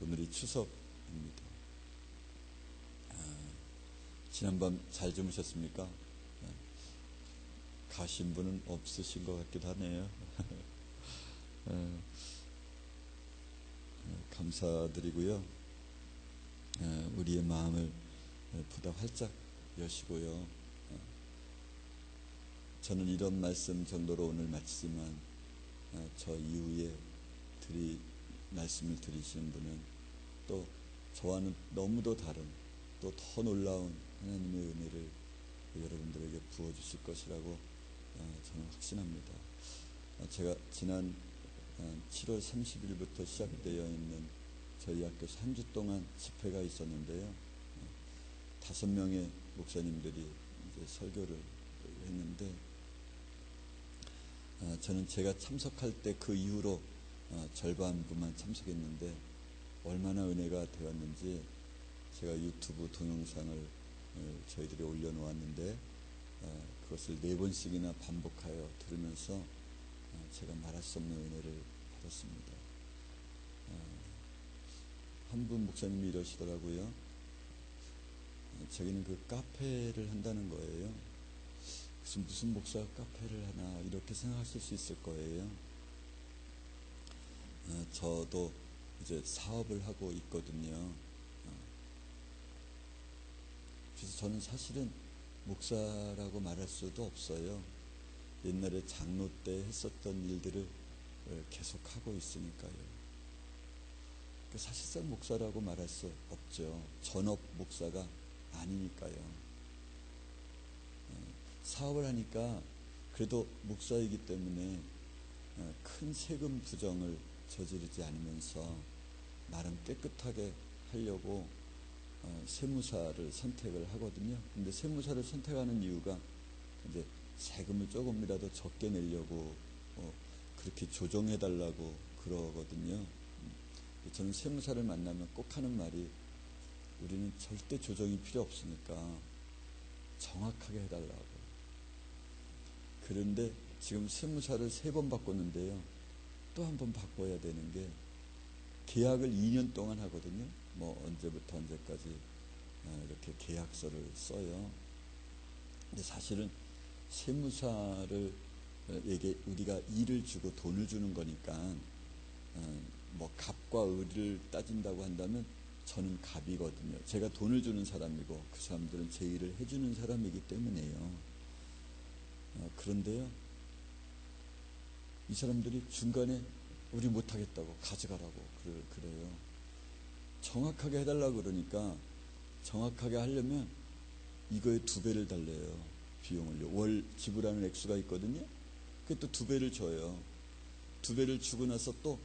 오늘이 추석입니다. 지난밤 잘 주무셨습니까? 가신 분은 없으신 것 같기도 하네요. 감사드리고요. 우리의 마음을 보다 활짝 여시고요. 저는 이런 말씀 정도로 오늘 마치지만 저 이후에 말씀을 드리시는 분은 또 저와는 너무도 다른 또 더 놀라운 하나님의 은혜를 여러분들에게 부어주실 것이라고 저는 확신합니다. 제가 지난 7월 30일부터 시작되어 있는 저희 학교에서 한 주 동안 집회가 있었는데요. 5명의 목사님들이 이제 설교를 했는데 저는 제가 참석할 때 그 이후로 절반부만 참석했는데 얼마나 은혜가 되었는지 제가 유튜브 동영상을 저희들이 올려놓았는데 그것을 4번씩이나 반복하여 들으면서 제가 말할 수 없는 은혜를 받았습니다. 한 분 목사님이 이러시더라고요. 자기는 그 카페를 한다는 거예요. 무슨 목사가 카페를 하나 이렇게 생각하실 수 있을 거예요. 저도 이제 사업을 하고 있거든요. 그래서 저는 사실은 목사라고 말할 수도 없어요. 옛날에 장로 때 했었던 일들을 계속하고 있으니까요. 사실상 목사라고 말할 수 없죠. 전업 목사가 아니니까요. 사업을 하니까 그래도 목사이기 때문에 큰 세금 부정을 저지르지 않으면서 나름 깨끗하게 하려고 세무사를 선택을 하거든요. 근데 세무사를 선택하는 이유가 이제 세금을 조금이라도 적게 내려고 그렇게 조정해 달라고 그러거든요. 저는 세무사를 만나면 꼭 하는 말이 우리는 절대 조정이 필요 없으니까 정확하게 해달라고. 그런데 지금 세무사를 3번 바꿨는데요. 또 한 번 바꿔야 되는 게 계약을 2년 동안 하거든요. 뭐 언제부터 언제까지 이렇게 계약서를 써요. 근데 사실은 세무사를 에게 우리가 일을 주고 돈을 주는 거니까 뭐 갑과 을을 따진다고 한다면 저는 갑이거든요. 제가 돈을 주는 사람이고 그 사람들은 제 일을 해주는 사람이기 때문에요. 그런데요, 이 사람들이 중간에 우리 못하겠다고 가져가라고 그래요. 정확하게 해달라고 그러니까 정확하게 하려면 이거에 2배를 달래요. 비용을요. 월 지불하는 액수가 있거든요. 그게 또 2배를 줘요. 2배를 주고 나서 또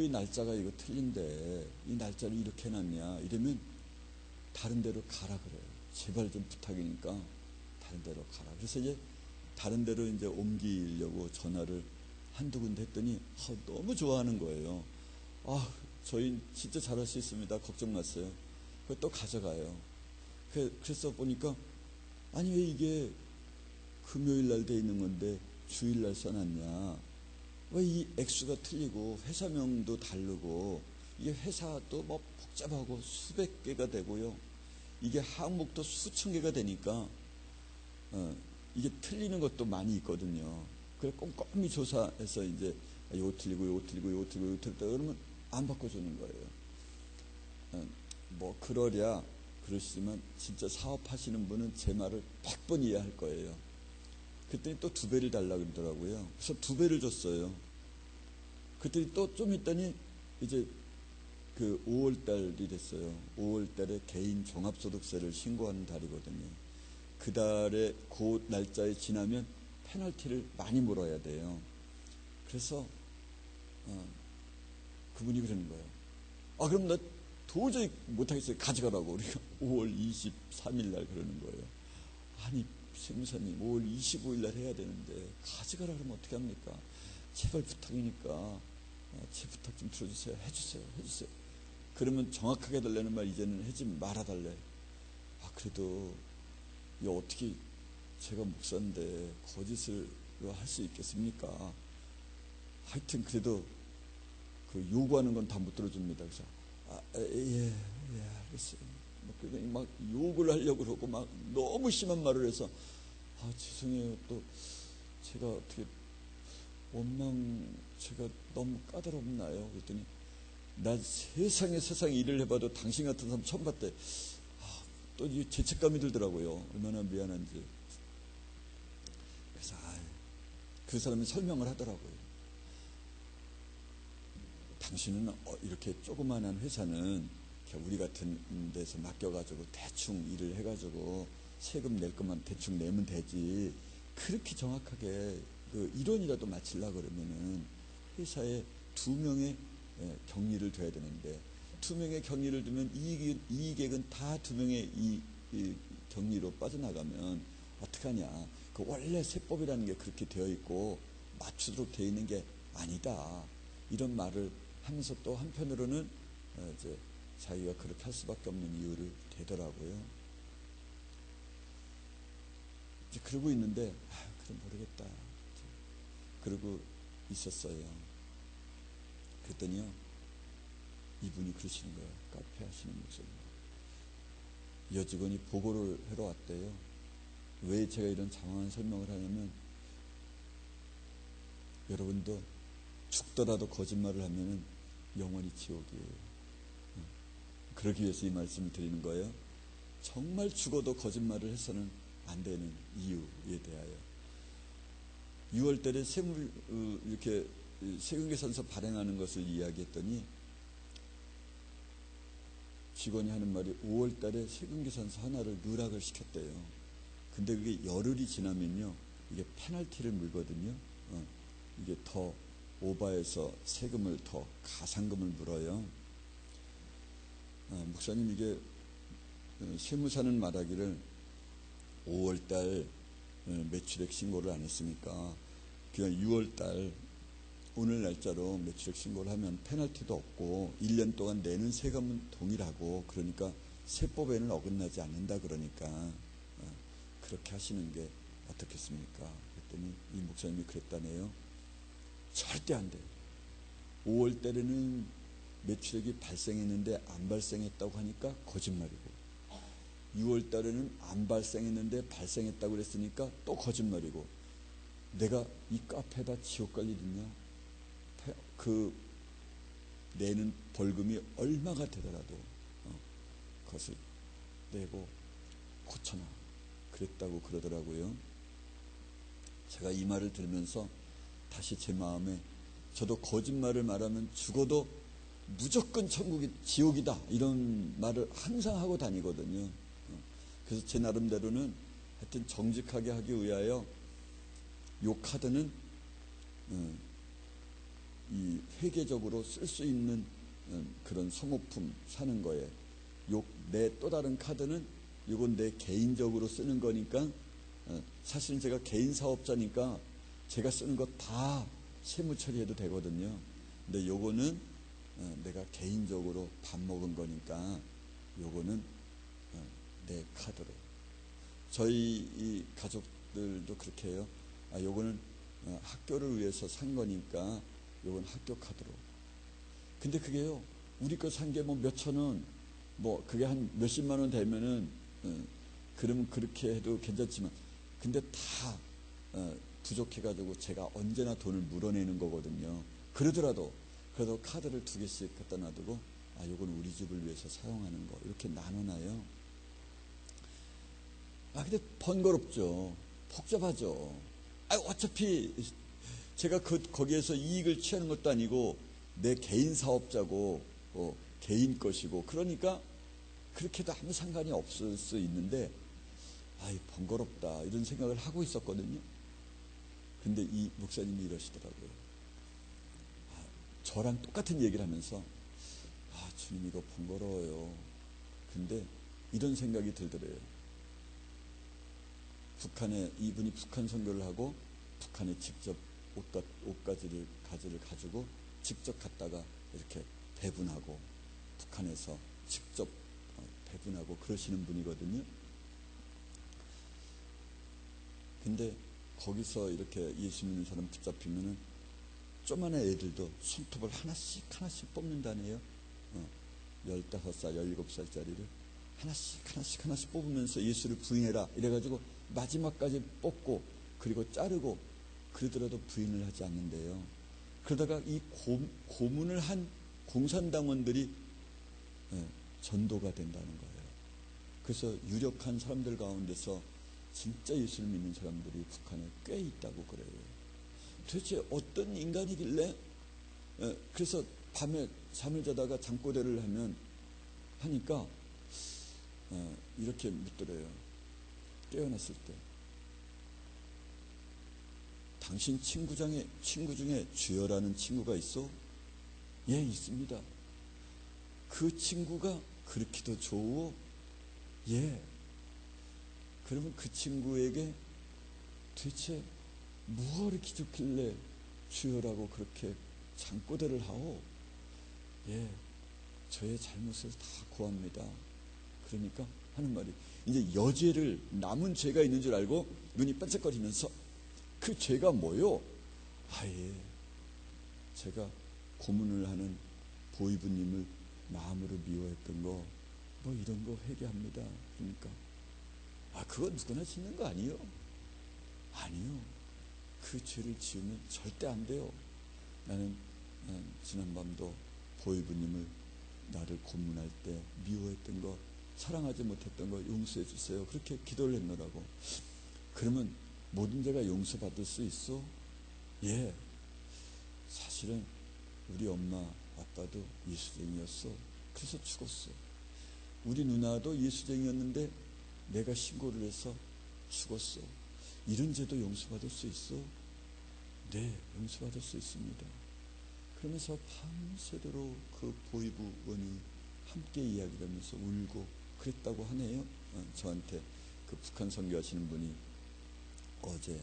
이 날짜가 이거 틀린데 이 날짜를 이렇게 해놨냐 이러면 다른 데로 가라 그래요. 제발 좀 부탁이니까 다른 데로 가라. 그래서 이제 다른 데로 이제 옮기려고 전화를 한두 군데 했더니 너무 좋아하는 거예요. 저희 진짜 잘할 수 있습니다. 걱정 마세요. 그걸 또 가져가요. 그래서 보니까 아니 왜 이게 금요일 날 돼 있는 건데 주일 날 써놨냐. 왜 이 액수가 틀리고 회사명도 다르고 이게 회사도 뭐 복잡하고 수백 개가 되고요. 이게 항목도 수천 개가 되니까 이게 틀리는 것도 많이 있거든요. 그래 꼼꼼히 조사해서 이제 요거 틀리고 요거 틀리고 요거 틀리고 요거 틀리다 그러면 안 바꿔주는 거예요. 뭐 그러시지만 진짜 사업하시는 분은 제 말을 100번 이해할 거예요. 그랬더니 또 2배를 달라고 그러더라고요. 그래서 2배를 줬어요. 그랬더니 또 좀 있더니 이제 그 5월달이 됐어요. 5월달에 개인 종합소득세를 신고하는 달이거든요. 그 달에 그 날짜에 지나면 페널티를 많이 물어야 돼요. 그래서 그분이 그러는 거예요. 그럼 나 도저히 못하겠어요. 가져가라고. 우리가 5월 23일 날 그러는 거예요. 아니 세무사님 5월 25일 날 해야 되는데 가져가라 그러면 어떻게 합니까? 제발 부탁이니까 제 부탁 좀 들어주세요. 해주세요. 그러면 정확하게 해달라는 말 이제는 하지 말아달래. 그래도 이거 어떻게 제가 목사인데 거짓을 할 수 있겠습니까? 하여튼 그래도 그 요구하는 건 다 못 들어줍니다. 그래서 예, 알겠어요. 막 욕을 하려고 그러고 막 너무 심한 말을 해서 죄송해요. 또 제가 어떻게 제가 너무 까다롭나요? 그랬더니 나 세상에 일을 해봐도 당신 같은 사람 처음 봤대. 또 이 죄책감이 들더라고요. 얼마나 미안한지. 그래서 그 사람이 설명을 하더라고요. 당신은 이렇게 조그마한 회사는 우리 같은 데서 맡겨가지고 대충 일을 해가지고 세금 낼 것만 대충 내면 되지. 그렇게 정확하게 그 1원이라도 맞추려고 그러면은 회사에 2명의 격리를 둬야 되는데 2명의 격리를 두면 이익액은 다 2명의 이 격리로 빠져나가면 어떡하냐. 그 원래 세법이라는 게 그렇게 되어 있고 맞추도록 되어 있는 게 아니다. 이런 말을 하면서 또 한편으로는 이제 자기가 그렇게 할 수밖에 없는 이유를 대더라고요. 이제 그러고 있는데 그래 모르겠다. 그러고 있었어요. 그랬더니요, 이분이 그러시는 거예요. 카페 하시는 목소리. 여직원이 보고를 하러 왔대요. 왜 제가 이런 장황한 설명을 하냐면, 여러분도 죽더라도 거짓말을 하면 영원히 지옥이에요. 그러기 위해서 이 말씀을 드리는 거예요. 정말 죽어도 거짓말을 해서는 안 되는 이유에 대하여. 6월달에 이렇게 세금계산서 발행하는 것을 이야기했더니 직원이 하는 말이 5월달에 세금계산서 하나를 누락을 시켰대요. 근데 그게 열흘이 지나면요, 이게 페널티를 물거든요. 이게 더 오버해서 세금을 더 가상금을 물어요. 목사님, 이게 세무사는 말하기를 5월달 매출액 신고를 안 했으니까 그냥 6월달 오늘 날짜로 매출액 신고를 하면 페널티도 없고 1년 동안 내는 세금은 동일하고, 그러니까 세법에는 어긋나지 않는다. 그러니까 그렇게 하시는 게 어떻겠습니까? 그랬더니 이 목사님이 그랬다네요. 절대 안 돼요. 5월달에는 매출액이 발생했는데 안 발생했다고 하니까 거짓말이고, 6월달에는 안 발생했는데 발생했다고 그랬으니까 또 거짓말이고, 내가 이 카페에다 지옥 갈 일 있냐? 그 내는 벌금이 얼마가 되더라도 그것을 내고 고쳐놔. 그랬다고 그러더라고요. 제가 이 말을 들으면서 다시 제 마음에, 저도 거짓말을 말하면 죽어도 무조건 천국이 지옥이다, 이런 말을 항상 하고 다니거든요. 그래서 제 나름대로는 하여튼 정직하게 하기 위하여 요 카드는 이 회계적으로 쓸 수 있는 그런 소모품 사는 거에, 내 또 다른 카드는 이건 내 개인적으로 쓰는 거니까, 사실은 제가 개인 사업자니까 제가 쓰는 거 다 세무 처리해도 되거든요. 근데 요거는 내가 개인적으로 밥 먹은 거니까 요거는 내 카드로. 저희 이 가족들도 그렇게 해요. 요거는 학교를 위해서 산 거니까 요건 학교 카드로. 근데 그게요, 우리 거 산 게 뭐 몇천 원, 뭐 그게 한 몇십만 원 되면은 그러면 그렇게 해도 괜찮지만, 근데 다 부족해가지고 제가 언제나 돈을 물어내는 거거든요. 그러더라도 그래도 카드를 2개씩 갖다 놔두고, 요건 우리 집을 위해서 사용하는 거, 이렇게 나눠놔요. 근데 번거롭죠. 복잡하죠. 어차피 제가 거기에서 이익을 취하는 것도 아니고 내 개인 사업자고 개인 것이고, 그러니까 그렇게도 아무 상관이 없을 수 있는데 번거롭다, 이런 생각을 하고 있었거든요. 근데 이 목사님이 이러시더라고요. 저랑 똑같은 얘기를 하면서 주님, 이거 번거로워요. 근데 이런 생각이 들더래요. 이분이 북한 선교를 하고 북한에 직접 옷가지를 가지고 직접 갔다가 이렇게 배분하고, 북한에서 직접 배분하고 그러시는 분이거든요. 근데 거기서 이렇게 예수 믿는 사람 붙잡히면은 조그마한 애들도 손톱을 하나씩 뽑는다네요. 15살, 17살짜리를 하나씩 고보면서 예수를 부인해라 이래가지고 마지막까지 뽑고 그리고 자르고 그러더라도 부인을 하지 않는데요. 그러다가 이 고문을 한 공산당원들이 전도가 된다는 거예요. 그래서 유력한 사람들 가운데서 진짜 예수를 믿는 사람들이 북한에 꽤 있다고 그래요. 도대체 어떤 인간이길래 그래서 밤에 잠을 자다가 잠꼬대를 하니까 이렇게 묻더래요. 깨어났을 때 당신 친구 중에 주여라는 친구가 있어? 예, 있습니다. 그 친구가 그렇게도 좋으오? 예. 그러면 그 친구에게 도대체 뭐가 그렇게 좋길래 주여라고 그렇게 잠꼬대를 하오? 예, 저의 잘못을 다 고합니다. 그러니까 하는 말이 이제 여죄를 남은 죄가 있는 줄 알고 눈이 반짝거리면서 그 죄가 뭐요? 예, 제가 고문을 하는 보이부님을 마음으로 미워했던 거 뭐 이런 거 회개합니다. 그러니까 그거 누구나 짓는 거 아니요? 아니요. 그 죄를 지으면 절대 안 돼요. 나는 지난밤도 보이부님을 나를 고문할 때 미워했던 거, 사랑하지 못했던 거 용서해 주세요. 그렇게 기도를 했노라고. 그러면 모든 죄가 용서받을 수 있어? 예. 사실은 우리 엄마 아빠도 예수쟁이였어. 그래서 죽었어. 우리 누나도 예수쟁이였는데 내가 신고를 해서 죽었어. 이런 죄도 용서받을 수 있어? 네, 용서받을 수 있습니다. 그러면서 밤새도록 그 보이부원이 함께 이야기를 하면서 울고 그랬다고 하네요. 저한테 그 북한 선교하시는 분이 어제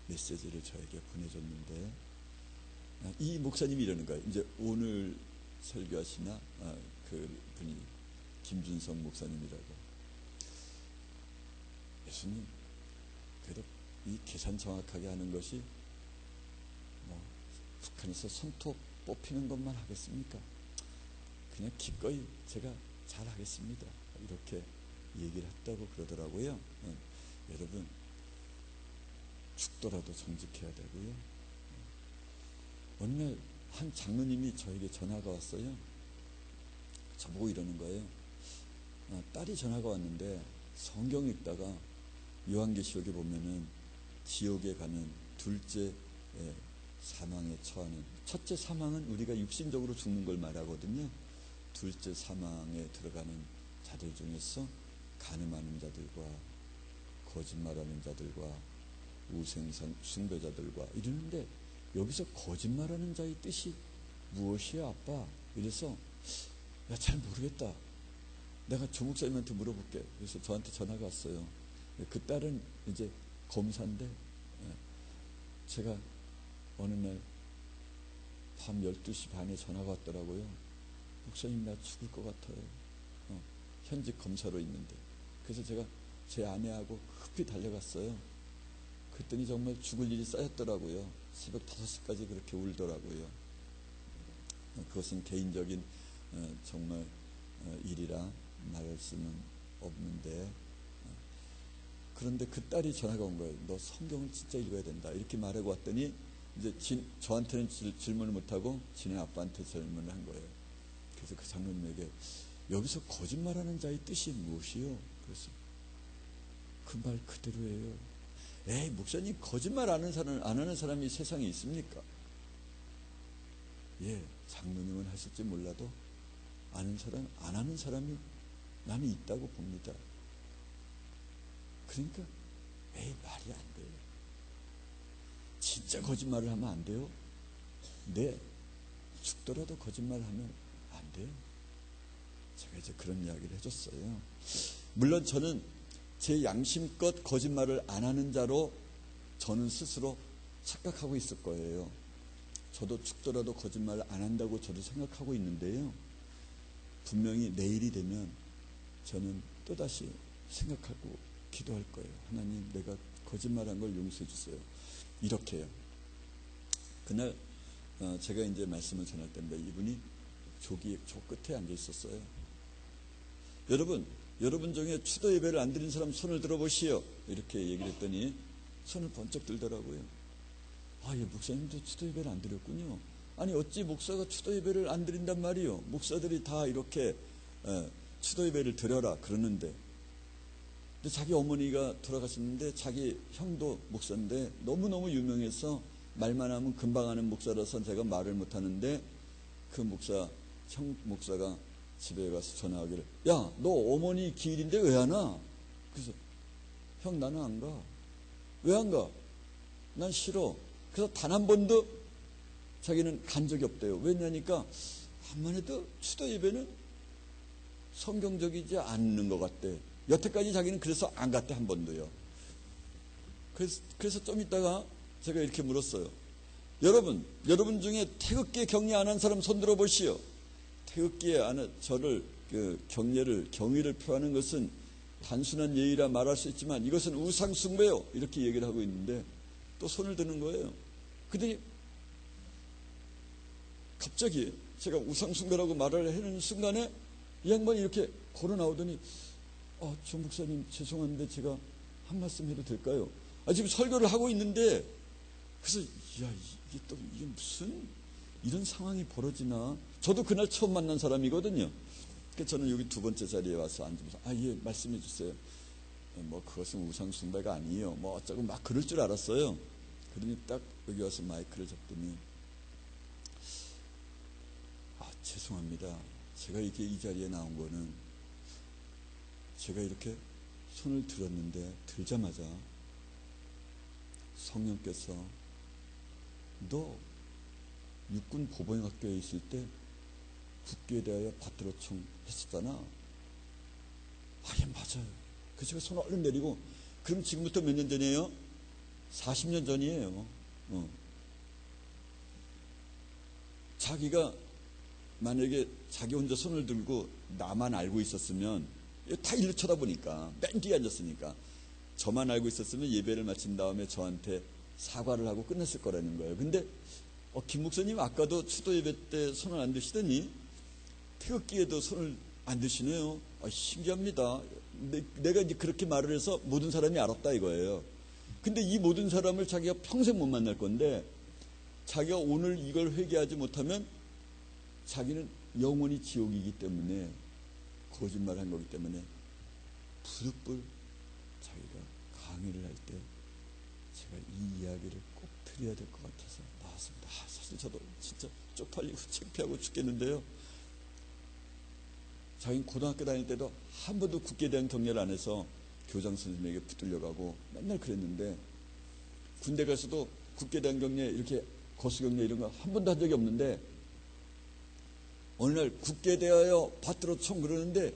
메시지를 저에게 보내줬는데, 이 목사님이 이러는 거예요. 이제 오늘 설교하시나 그 분이 김준성 목사님이라고. 예수님, 그래도 이 계산 정확하게 하는 것이 뭐 북한에서 손톱 뽑히는 것만 하겠습니까? 그냥 기꺼이 제가 잘 하겠습니다. 이렇게 얘기를 했다고 그러더라고요. 여러분, 죽더라도 정직해야 되고요. 어느 날 한 장로님이 저에게 전화가 왔어요. 저보고 이러는 거예요. 딸이 전화가 왔는데 성경 읽다가 요한계시록에 보면은 지옥에 가는 둘째 사망에 처하는, 첫째 사망은 우리가 육신적으로 죽는 걸 말하거든요. 둘째 사망에 들어가는 자들 중에서 간음하는 자들과 거짓말하는 자들과 우상상 숭배자들과 이러는데, 여기서 거짓말하는 자의 뜻이 무엇이야 아빠? 이래서 잘 모르겠다. 내가 조목사님한테 물어볼게. 그래서 저한테 전화가 왔어요. 그 딸은 이제 검사인데, 제가 어느 날 밤 12시 반에 전화가 왔더라고요. 목사님, 나 죽을 것 같아요. 현직 검사로 있는데. 그래서 제가 제 아내하고 급히 달려갔어요. 그랬더니 정말 죽을 일이 쌓였더라고요. 새벽 5시까지 그렇게 울더라고요. 그것은 개인적인 정말 일이라 말할 수는 없는데, 그런데 그 딸이 전화가 온 거예요. 너 성경을 진짜 읽어야 된다. 이렇게 말하고 왔더니 이제 저한테는 질문을 못하고 지네 아빠한테 질문을 한 거예요. 그래서 그 장로님에게 여기서 거짓말하는 자의 뜻이 무엇이요? 그래서 그 말 그대로예요. 에이, 목사님, 거짓말 안 하는 사람이 세상에 있습니까? 예, 장로님은 하실지 몰라도 아는 사람, 안 하는 사람이 나는 있다고 봅니다. 그러니까 에이, 말이 안 돼요. 진짜 거짓말을 하면 안 돼요? 네, 죽더라도 거짓말하면 안 돼요. 제가 이제 그런 이야기를 해줬어요. 물론 저는 제 양심껏 거짓말을 안 하는 자로 저는 스스로 착각하고 있을 거예요. 저도 죽더라도 거짓말을 안 한다고 저도 생각하고 있는데요. 분명히 내일이 되면 저는 또다시 생각하고 기도할 거예요. 하나님, 내가 거짓말한 걸 용서해 주세요. 이렇게요. 그날 제가 이제 말씀을 전할 때인데 이분이 조 끝에 앉아 있었어요. 여러분 중에 추도 예배를 안 드린 사람 손을 들어보시오. 이렇게 얘기를 했더니 손을 번쩍 들더라고요. 아, 예, 목사님도 추도 예배를 안 드렸군요. 아니, 어찌 목사가 추도 예배를 안 드린단 말이요. 목사들이 다 이렇게 추도 예배를 드려라 그러는데. 근데 자기 어머니가 돌아가셨는데 자기 형도 목사인데 너무너무 유명해서 말만 하면 금방 하는 목사라서 제가 말을 못하는데, 그 형 목사가 집에 가서 전화하기를, 야, 너 어머니 기일인데 왜 안 와? 그래서, 형, 나는 안 가. 왜 안 가? 난 싫어. 그래서 단 한 번도 자기는 간 적이 없대요. 왜냐니까 한만 해도 추도 예배는 성경적이지 않는 것 같대. 여태까지 자기는 그래서 안 갔대, 한 번도요. 그래서 좀 있다가 제가 이렇게 물었어요. 여러분 중에 태극기에 격려 안 한 사람 손 들어보시오. 태극기에 저를 경의를 표하는 것은 단순한 예의라 말할 수 있지만 이것은 우상숭배요. 이렇게 얘기를 하고 있는데 또 손을 드는 거예요. 근데 갑자기 제가 우상숭배라고 말을 하는 순간에 이 양반이 이렇게 걸어 나오더니, 조 목사님 죄송한데 제가 한 말씀 해도 될까요? 지금 설교를 하고 있는데, 그래서 이게 무슨 이런 상황이 벌어지나. 저도 그날 처음 만난 사람이거든요. 그래서 저는 여기 두 번째 자리에 와서 앉으면서, 예, 말씀해 주세요. 뭐 그것은 우상숭배가 아니에요. 뭐 어쩌고 막 그럴 줄 알았어요. 그러니 딱 여기 와서 마이크를 잡더니, 죄송합니다. 제가 이렇게 이 자리에 나온 거는 제가 이렇게 손을 들었는데 들자마자 성령께서 너 육군 보병학교에 있을 때 국기에 대하여 받들어 총 했었잖아. 예, 맞아요. 그래서 제가 손을 얼른 내리고, 그럼 지금부터 몇 년 전이에요? 40년 전이에요. 자기가 만약에 자기 혼자 손을 들고 나만 알고 있었으면, 다 일로 쳐다보니까 맨 뒤에 앉았으니까 저만 알고 있었으면 예배를 마친 다음에 저한테 사과를 하고 끝냈을 거라는 거예요. 근데 김 목사님 아까도 추도 예배 때 손을 안 드시더니 태극기에도 손을 안 드시네요. 신기합니다. 내가 이제 그렇게 말을 해서 모든 사람이 알았다 이거예요. 근데 이 모든 사람을 자기가 평생 못 만날 건데, 자기가 오늘 이걸 회개하지 못하면 자기는 영원히 지옥이기 때문에, 거짓말을 한 거기 때문에 부득불 자기가 강의를 할 때 제가 이 이야기를 꼭 드려야 될 것 같아서 나왔습니다. 사실 저도 진짜 쪽팔리고 창피하고 죽겠는데요. 자기는 고등학교 다닐 때도 한 번도 국기에 대한 격려를 안 해서 교장 선생님에게 붙들려가고 맨날 그랬는데, 군대 가서도 국기에 대한 격려, 이렇게 거수격려 이런 거 한 번도 한 적이 없는데, 어느 날 국기에 대하여 받들어 총 그러는데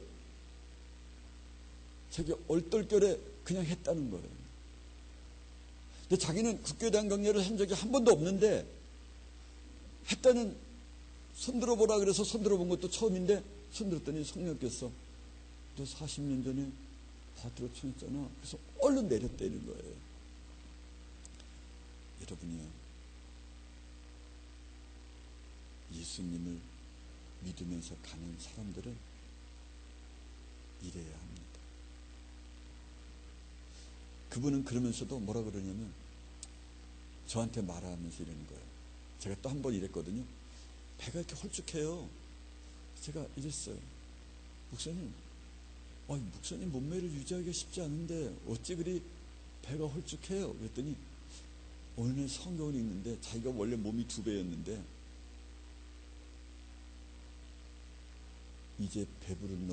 자기 얼떨결에 그냥 했다는 거예요. 근데 자기는 국기에 대한 격려를 한 적이 한 번도 없는데, 했다는, 손들어 보라 그래서 손들어 본 것도 처음인데, 손들었더니 성령께서 너 40년 전에 받들어 총 했잖아. 그래서 얼른 내렸다는 거예요. 여러분이요, 예수님을 믿으면서 가는 사람들은 이래야 합니다. 그분은 그러면서도 뭐라 그러냐면 저한테 말하면서 이러는 거예요. 제가 또 한 번 이랬거든요. 배가 이렇게 홀쭉해요. 제가 이랬어요. 목사님 몸매를 유지하기가 쉽지 않은데 어찌 그리 배가 홀쭉해요? 그랬더니 어느 날 성경을 읽는데, 자기가 원래 몸이 2배였는데 이제 배부른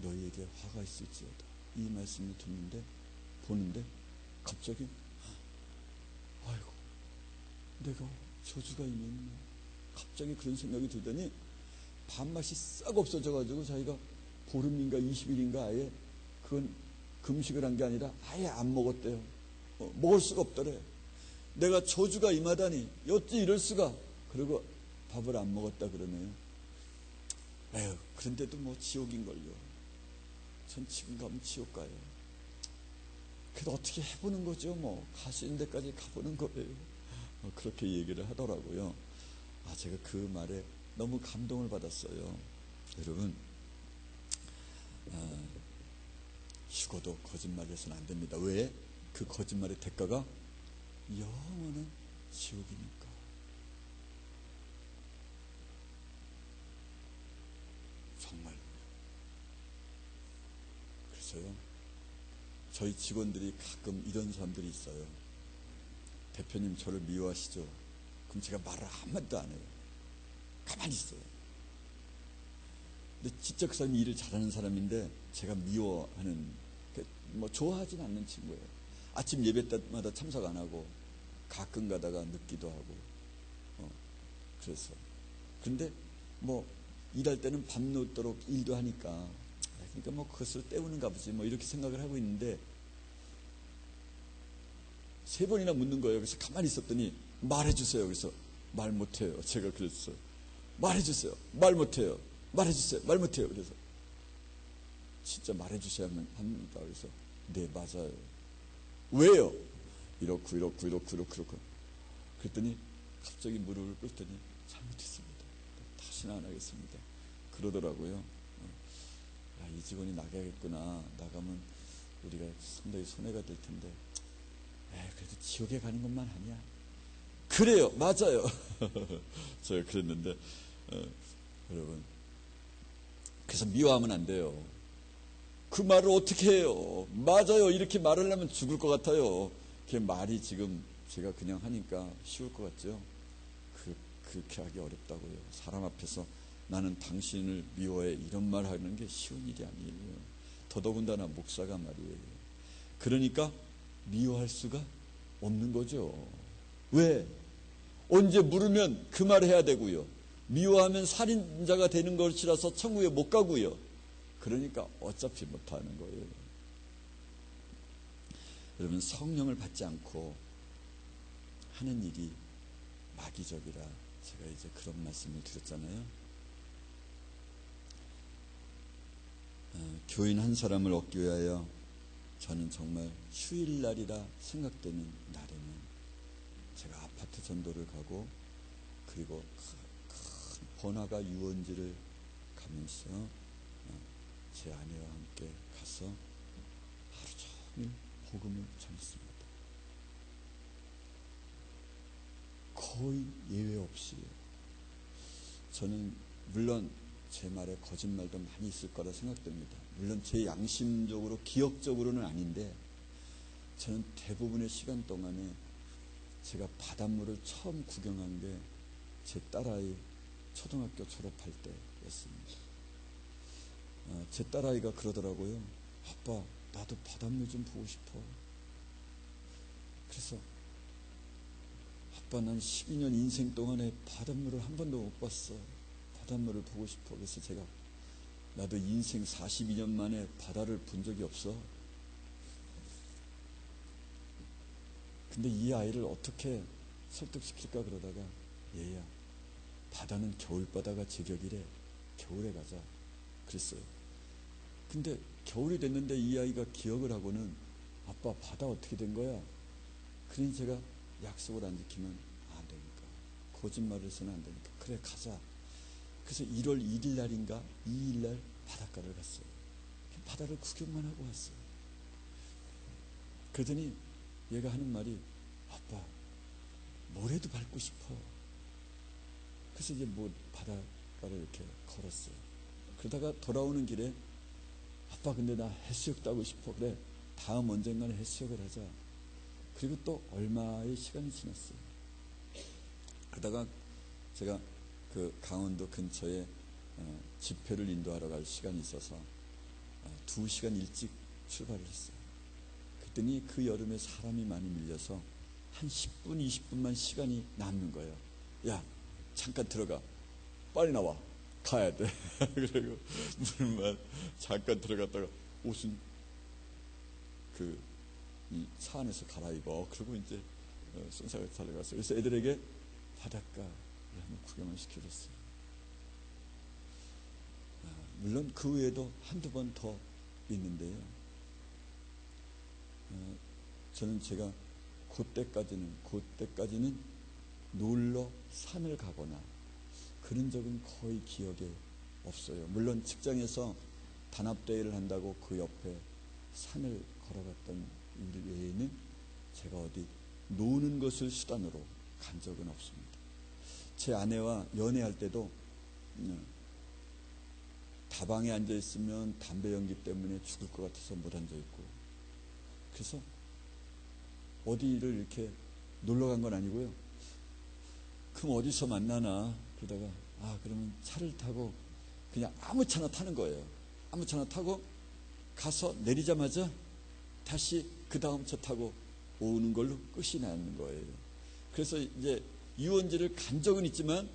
너희에게 화가 있을지어다, 이 말씀을 보는데 갑자기 아이고 내가 저주가 임했네, 갑자기 그런 생각이 들더니 밥맛이 싹 없어져가지고 자기가 보름인가 20일인가 아예 그건 금식을 한 게 아니라 아예 안 먹었대요. 먹을 수가 없더래. 내가 저주가 임하다니 어찌 이럴 수가. 그리고 밥을 안 먹었다 그러네요. 그런데도 뭐 지옥인걸요. 전 지금 가면 지옥 가요. 그래도 어떻게 해보는 거죠. 뭐 갈 수 있는 데까지 가보는 거예요. 그렇게 얘기를 하더라고요. 제가 그 말에 너무 감동을 받았어요. 여러분, 죽어도 거짓말을 해서는 안 됩니다. 왜? 그 거짓말의 대가가 영원한 지옥이니까. 정말. 그래서요, 저희 직원들이 가끔 이런 사람들이 있어요. 대표님 저를 미워하시죠? 그럼 제가 말을 한마디도 안 해요. 가만히 있어요. 근데 진짜 그 사람이 일을 잘하는 사람인데 제가 미워하는, 뭐 좋아하진 않는 친구예요. 아침 예배 때마다 참석 안 하고 가끔 가다가 늦기도 하고 그래서. 근데 뭐 일할 때는 밤늦도록 일도 하니까 그러니까 뭐 그것을 때우는가 보지 뭐 이렇게 생각을 하고 있는데 3번이나 묻는 거예요. 그래서 가만히 있었더니 말해주세요. 그래서 말 못해요. 제가 그랬어요. 말해주세요. 말 못해요. 말해주세요. 말 못해요. 그래서 진짜 말해주셔야 합니다. 그래서 네 맞아요. 왜요? 이렇고 그랬더니 갑자기 무릎을 꿇더니 잘못했습니다. 다시는 안 하겠습니다. 그러더라고요. 야, 이 직원이 나가야겠구나. 나가면 우리가 상당히 손해가 될 텐데 그래도 지옥에 가는 것만 아니야. 그래요. 맞아요. 제가 그랬는데 여러분, 그래서 미워하면 안 돼요. 그 말을 어떻게 해요? 맞아요. 이렇게 말을 하면 죽을 것 같아요. 그 말이 지금 제가 그냥 하니까 쉬울 것 같죠? 그렇게 하기 어렵다고요. 사람 앞에서 나는 당신을 미워해 이런 말 하는 게 쉬운 일이 아니에요. 더더군다나 목사가 말이에요. 그러니까 미워할 수가 없는 거죠. 왜? 언제 물으면 그 말 해야 되고요. 미워하면 살인자가 되는 것이라서 천국에 못 가고요. 그러니까 어차피 못하는 거예요. 여러분, 성령을 받지 않고 하는 일이 마귀적이라 제가 이제 그런 말씀을 드렸잖아요. 교인 한 사람을 얻기 위하여 저는 정말 휴일날이라 생각되는 날에는 제가 아파트 전도를 가고 그리고 큰 번화가 유원지를 가면서 제 아내와 함께 가서 하루 종일 복음을 전했습니다. 거의 예외 없이. 저는 물론 제 말에 거짓말도 많이 있을 거라 생각됩니다. 물론 제 양심적으로 기억적으로는 아닌데 저는 대부분의 시간 동안에 제가 바닷물을 처음 구경한 게 제 딸아이 초등학교 졸업할 때였습니다. 제 딸아이가 그러더라고요. 아빠, 나도 바닷물 좀 보고 싶어. 그래서 아빠, 난 12년 인생 동안에 바닷물을 한 번도 못 봤어. 바닷물을 보고 싶어. 그래서 제가 나도 인생 42년 만에 바다를 본 적이 없어. 근데 이 아이를 어떻게 설득시킬까 그러다가 얘야, 바다는 겨울바다가 제격이래. 겨울에 가자. 그랬어요. 근데 겨울이 됐는데 이 아이가 기억을 하고는 아빠, 바다 어떻게 된 거야? 그러니 제가 약속을 안 지키면 안 되니까. 거짓말을 해서는 안 되니까. 그래, 가자. 그래서 1월 1일 날인가 2일 날 바닷가를 갔어요. 바다를 구경만 하고 왔어요. 그러더니 얘가 하는 말이 아빠, 모래도 밟고 싶어. 그래서 이제 뭐 바닷가를 이렇게 걸었어요. 그러다가 돌아오는 길에 아빠, 근데 나 해수욕도 하고 싶어. 그래, 다음 언젠가는 해수욕을 하자. 그리고 또 얼마의 시간이 지났어요. 그러다가 제가 그 강원도 근처에 집회를 인도하러 갈 시간이 있어서 2시간 일찍 출발을 했어요. 그랬더니 그 여름에 사람이 많이 밀려서 한 10분, 20분만 시간이 남는 거예요. 야, 잠깐 들어가. 빨리 나와. 가야 돼. 그리고 물만 잠깐 들어갔다가 옷은 이 차 안에서 갈아입어. 그리고 이제 순사가 달려갔어요. 그래서 애들에게 바닷가를 한번 구경을 시켜줬어요. 물론 그 외에도 한두 번 더 있는데요. 저는 제가 그때까지는 놀러 산을 가거나 그런 적은 거의 기억에 없어요. 물론 직장에서 단합대회를 한다고 그 옆에 산을 걸어갔던 일 외에는 제가 어디 노는 것을 수단으로 간 적은 없습니다. 제 아내와 연애할 때도 다방에 앉아 있으면 담배 연기 때문에 죽을 것 같아서 못 앉아 있고, 그래서 어디를 이렇게 놀러 간 건 아니고요. 그럼 어디서 만나나 그러다가 그러면 차를 타고 그냥 아무 차나 타는 거예요. 아무 차나 타고 가서 내리자마자 다시 그 다음 차 타고 오는 걸로 끝이 나는 거예요. 그래서 이제 유원지를 간 적은 있지만,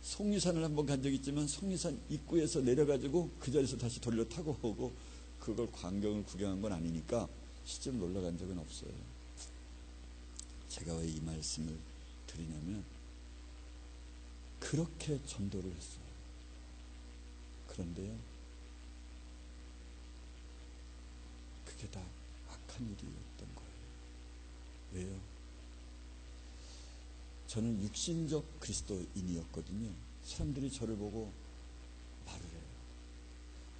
속리산을 한번 간 적이 있지만 속리산 입구에서 내려가지고 그 자리에서 다시 돌려 타고 오고, 그걸 광경을 구경한 건 아니니까 실제로 놀러 간 적은 없어요. 제가 왜 이 말씀을 드리냐면, 그렇게 전도를 했어요. 그런데요, 그게 다 악한 일이었던 거예요. 왜요? 저는 육신적 그리스도인이었거든요. 사람들이 저를 보고 말을 해요.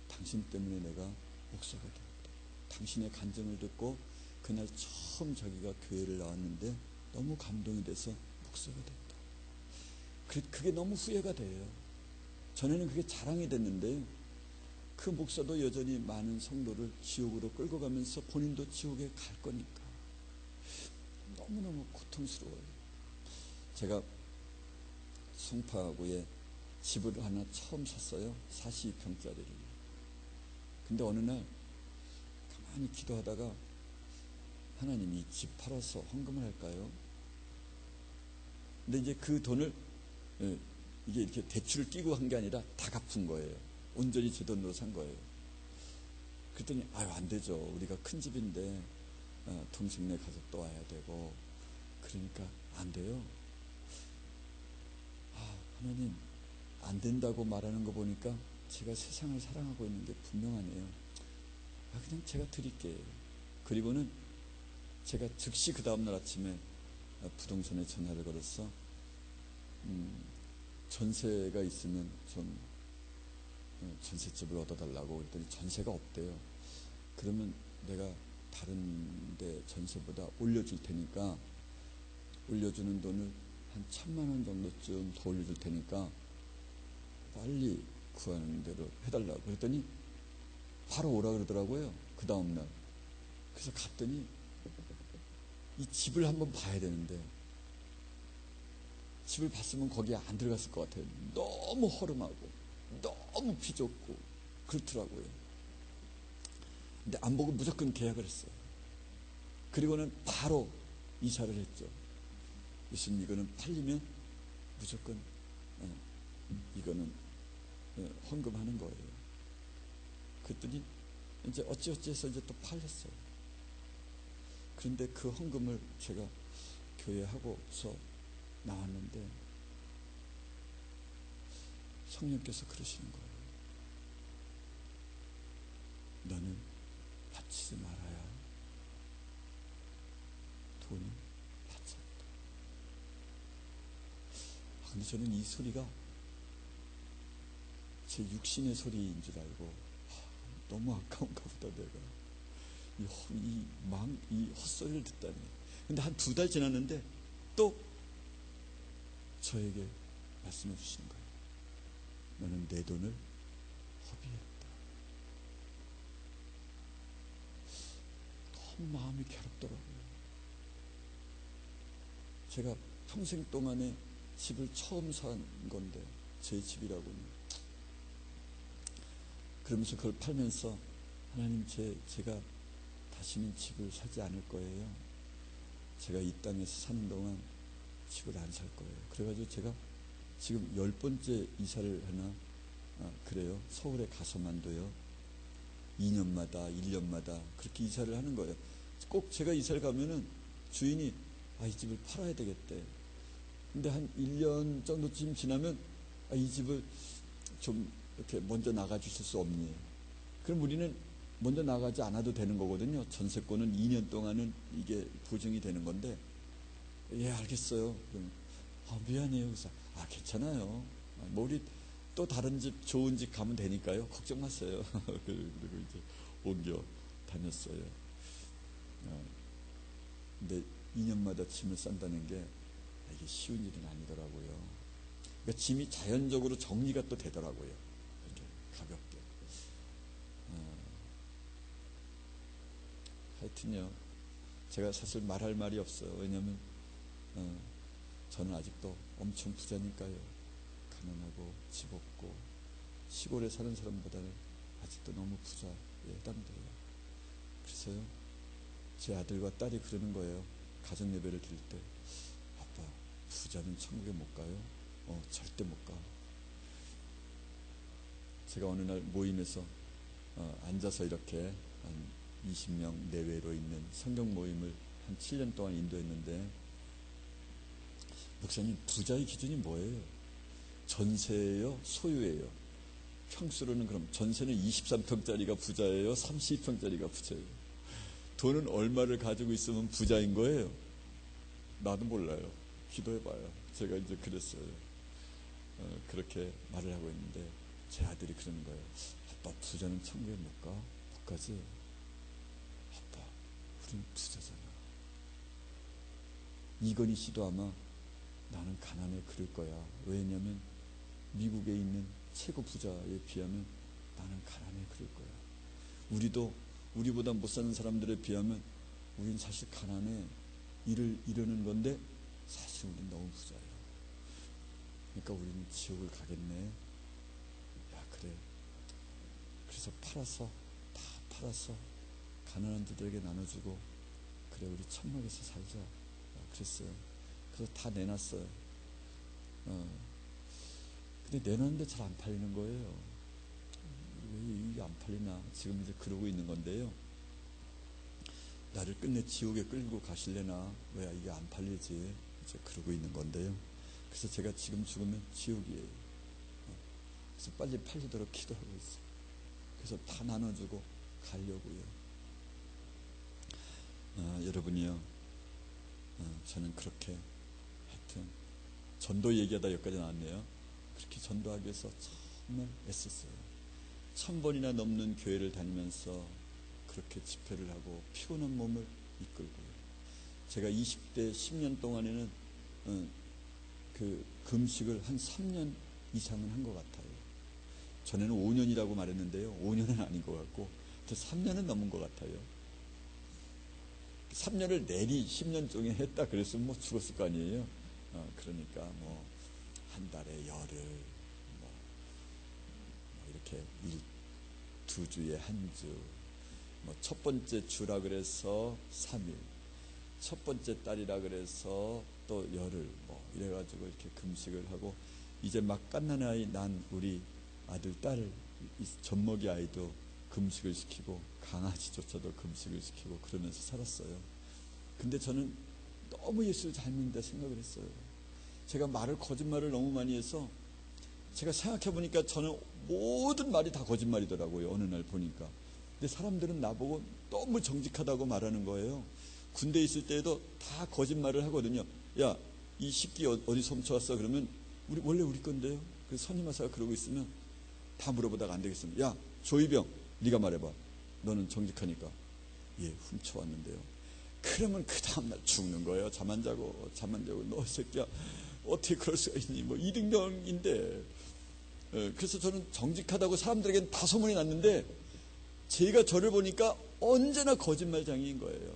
당신 때문에 내가 목사가 되었다. 당신의 간증을 듣고 그날 처음 자기가 교회를 나왔는데 너무 감동이 돼서 목사가 됐다. 그게 너무 후회가 돼요. 전에는 그게 자랑이 됐는데요, 그 목사도 여전히 많은 성도를 지옥으로 끌고 가면서 본인도 지옥에 갈 거니까 너무너무 고통스러워요. 제가 송파구에 집을 하나 처음 샀어요. 42평짜리를. 근데 어느 날 가만히 기도하다가, 하나님, 이 집 팔아서 헌금을 할까요? 근데 이제 그 돈을 이게 이렇게 대출을 끼고 한 게 아니라 다 갚은 거예요. 온전히 제 돈으로 산 거예요. 그랬더니 안 되죠. 우리가 큰 집인데 동생네 가족도 와야 되고 그러니까 안 돼요. 하나님, 안 된다고 말하는 거 보니까 제가 세상을 사랑하고 있는 게 분명하네요. 그냥 제가 드릴게요. 그리고는 제가 즉시 그 다음날 아침에 부동산에 전화를 걸어서 전세가 있으면 좀 전셋집을 얻어달라고 그랬더니 전세가 없대요. 그러면 내가 다른 데 전세보다 올려줄 테니까, 올려주는 돈을 한 1,000만 원 정도쯤 더 올려줄 테니까 빨리 구하는 대로 해달라고 그랬더니 바로 오라 그러더라고요. 그 다음날. 그래서 갔더니 이 집을 한번 봐야 되는데, 집을 봤으면 거기에 안 들어갔을 것 같아요. 너무 허름하고 너무 비좁고 그렇더라고요. 근데 안 보고 무조건 계약을 했어요. 그리고는 바로 이사를 했죠. 무슨 이거는 팔리면 무조건 이거는 헌금하는 거예요. 그랬더니 이제 어찌어찌해서 이제 또 팔렸어요. 그런데 그 헌금을 제가 교회 하고서 나왔는데 성령께서 그러시는 거예요. 너는 바치지 말아야 돈이 바쳤다. 근데 저는 이 소리가 제 육신의 소리인 줄 알고 너무 아까운가 보다 내가 이 헛소리를 듣다니. 근데 한 2달 지났는데 또 저에게 말씀해 주시는 거예요. 너는 내 돈을 허비했다. 너무 마음이 괴롭더라고요. 제가 평생 동안에 집을 처음 산 건데, 제 집이라고는. 그러면서 그걸 팔면서 하나님, 제가 다시는 집을 사지 않을 거예요. 제가 이 땅에서 사는 동안 집을 안 살 거예요. 그래가지고 제가 지금 10번째 이사를 하나 그래요. 서울에 가서만도요. 2년마다 1년마다 그렇게 이사를 하는 거예요. 꼭 제가 이사를 가면은 주인이 이 집을 팔아야 되겠대. 근데 한 1년 정도쯤 지나면 이 집을 좀 이렇게 먼저 나가 주실 수 없니? 그럼 우리는 먼저 나가지 않아도 되는 거거든요. 전세권은 2년 동안은 이게 보증이 되는 건데, 예, 알겠어요. 그럼 미안해요. 그래서 괜찮아요. 뭐 우리 또 다른 집, 좋은 집 가면 되니까요. 걱정 마세요. 그리고 이제 옮겨 다녔어요. 근데 2년마다 짐을 싼다는 게 이게 쉬운 일은 아니더라고요. 그러니까 짐이 자연적으로 정리가 또 되더라고요. 이렇게 가볍게. 하여튼요, 제가 사실 말할 말이 없어요. 왜냐하면 저는 아직도 엄청 부자니까요. 가난하고 집 없고 시골에 사는 사람보다는 아직도 너무 부자에 해당돼요. 그래서요, 제 아들과 딸이 그러는 거예요. 가정 예배를 드릴 때, 아빠, 부자는 천국에 못 가요? 절대 못 가. 제가 어느 날 모임에서 앉아서 이렇게 한 20명 내외로 있는 성경 모임을 한 7년 동안 인도했는데, 목사님, 부자의 기준이 뭐예요? 전세예요? 소유예요? 평수로는 그럼 전세는 23평짜리가 부자예요? 32평짜리가 부자예요? 돈은 얼마를 가지고 있으면 부자인 거예요? 나도 몰라요. 기도해봐요. 제가 이제 그랬어요. 그렇게 말을 하고 있는데 제 아들이 그러는 거예요. 아빠, 부자는 천국에 못 가? 못 가지? 아빠, 우린 부자잖아. 이건희 씨도 아마 나는 가난해 그럴 거야. 왜냐면 미국에 있는 최고 부자에 비하면 나는 가난해 그럴 거야. 우리도 우리보다 못 사는 사람들에 비하면 우린 사실 가난해 일을 이루는 건데 사실 우린 너무 부자예요. 그러니까 우리는 지옥을 가겠네. 야, 그래. 그래서 다 팔아서 가난한 자들에게 나눠주고, 그래, 우리 천막에서 살자. 그랬어요. 그래서 다 내놨어요. 근데 내놨는데 잘 안 팔리는 거예요. 왜 이게 안 팔리나? 지금 이제 그러고 있는 건데요. 나를 끝내 지옥에 끌고 가실래나? 왜 이게 안 팔리지? 이제 그러고 있는 건데요. 그래서 제가 지금 죽으면 지옥이에요. 그래서 빨리 팔리도록 기도하고 있어요. 그래서 다 나눠주고 가려고요. 여러분이요, 저는 그렇게 하여튼 전도 얘기하다 여기까지 나왔네요. 그렇게 전도하기 위해서 정말 애썼어요. 1000번이나 넘는 교회를 다니면서 그렇게 집회를 하고 피곤한 몸을 이끌고요. 제가 20대 10년 동안에는 그 금식을 한 3년 이상은 한 것 같아요. 전에는 5년이라고 말했는데요. 5년은 아닌 것 같고 3년은 넘은 것 같아요. 3년을 내리 10년 중에 했다 그랬으면 뭐 죽었을 거 아니에요. 그러니까 뭐 한 달에 열흘, 뭐 이렇게 2주에 한 주, 뭐 첫 번째 주라 그래서 3일, 첫 번째 딸이라 그래서 또 열흘, 뭐 이래가지고 이렇게 금식을 하고, 이제 막 갓난아이 난 우리 아들, 딸, 젖먹이 아이도 금식을 시키고 강아지조차도 금식을 시키고 그러면서 살았어요. 근데 저는 너무 예수를 잘 믿는다 생각을 했어요. 제가 거짓말을 너무 많이 해서 제가 생각해 보니까 저는 모든 말이 다 거짓말이더라고요. 어느 날 보니까. 근데 사람들은 나보고 너무 정직하다고 말하는 거예요. 군대에 있을 때에도 다 거짓말을 하거든요. 야, 이 식기 어디서 훔쳐왔어? 그러면 원래 우리 건데요. 그래서 선임하사가 그러고 있으면 다 물어보다가 안 되겠습니다. 야, 조이병, 네가 말해봐. 너는 정직하니까. 예, 훔쳐왔는데요. 그러면 그 다음날 죽는 거예요. 잠 안 자고. 너 새끼야, 어떻게 그럴 수가 있니? 뭐 이등병인데. 그래서 저는 정직하다고 사람들에게는 다 소문이 났는데, 제가 저를 보니까 언제나 거짓말장애인 거예요.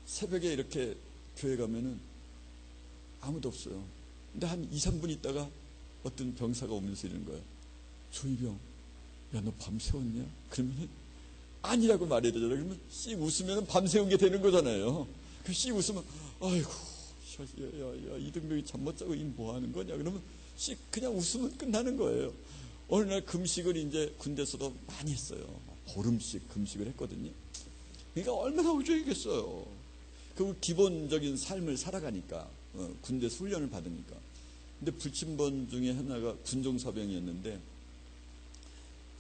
새벽에 이렇게 교회 가면은 아무도 없어요. 근데 한 2, 3분 있다가 어떤 병사가 오면서 이러는 거예요. 조이병, 야, 너 밤새웠냐? 그러면은 아니라고 말해야 되잖아요. 그러면 씩 웃으면 밤새운 게 되는 거잖아요. 그 씩 웃으면, 아이고, 야, 이등병이 잠 못 자고 이 뭐 하는 거냐? 그러면 씩 그냥 웃으면 끝나는 거예요. 어느 날 금식을 이제 군대에서도 많이 했어요. 보름씩 금식을 했거든요. 그러니까 얼마나 우정이겠어요. 그 기본적인 삶을 살아가니까, 군대에서 훈련을 받으니까. 근데 불침번 중에 하나가 군종사병이었는데,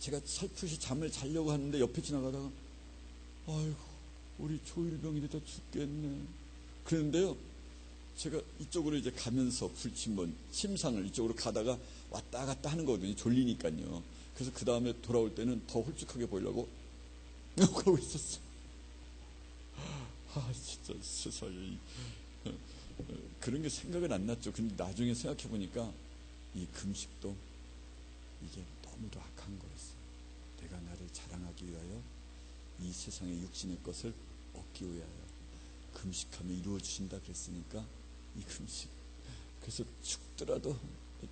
제가 살풋이 잠을 자려고 하는데 옆에 지나가다가, 아이고, 우리 조일병이 이러다 죽겠네. 그런데요, 제가 이쪽으로 이제 가면서 불침번 침상을 이쪽으로 가다가 왔다 갔다 하는 거거든요. 졸리니까요. 그래서 그 다음에 돌아올 때는 더 홀쭉하게 보이려고 하고 있었어요. 진짜 세상에 그런 게 생각은 안 났죠. 근데 나중에 생각해 보니까 이 금식도 이게 너무도 악한 거였어요. 내가 나를 자랑하기 위하여 이 세상의 육신의 것을 얻기 위하여 금식하면 이루어 주신다 그랬으니까 이 금식, 그래서 죽더라도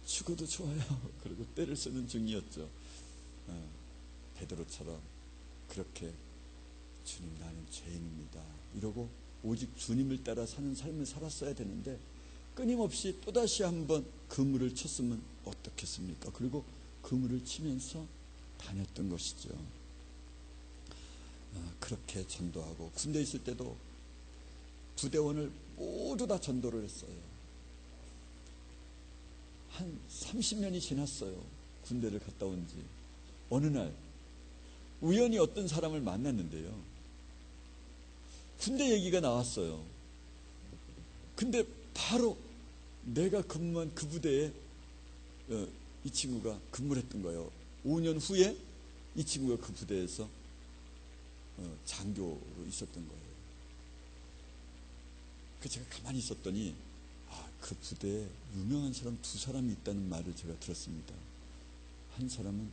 죽어도 좋아요. 그리고 때를 쓰는 중이었죠. 베드로처럼 그렇게 주님 나는 죄인입니다 이러고 오직 주님을 따라 사는 삶을 살았어야 되는데 끊임없이 또다시 한번 그물을 쳤으면 어떻겠습니까? 그리고 그물을 치면서 다녔던 것이죠. 그렇게 전도하고 군대에 있을 때도 부대원을 모두 다 전도를 했어요. 한 30년이 지났어요. 군대를 갔다 온 지. 어느 날 우연히 어떤 사람을 만났는데요. 군대 얘기가 나왔어요. 근데 바로 내가 근무한 그 부대에 이 친구가 근무를 했던 거예요. 5년 후에 이 친구가 그 부대에서 장교로 있었던 거예요. 그 제가 가만히 있었더니 그 부대에 유명한 사람 2사람이 있다는 말을 제가 들었습니다. 한 사람은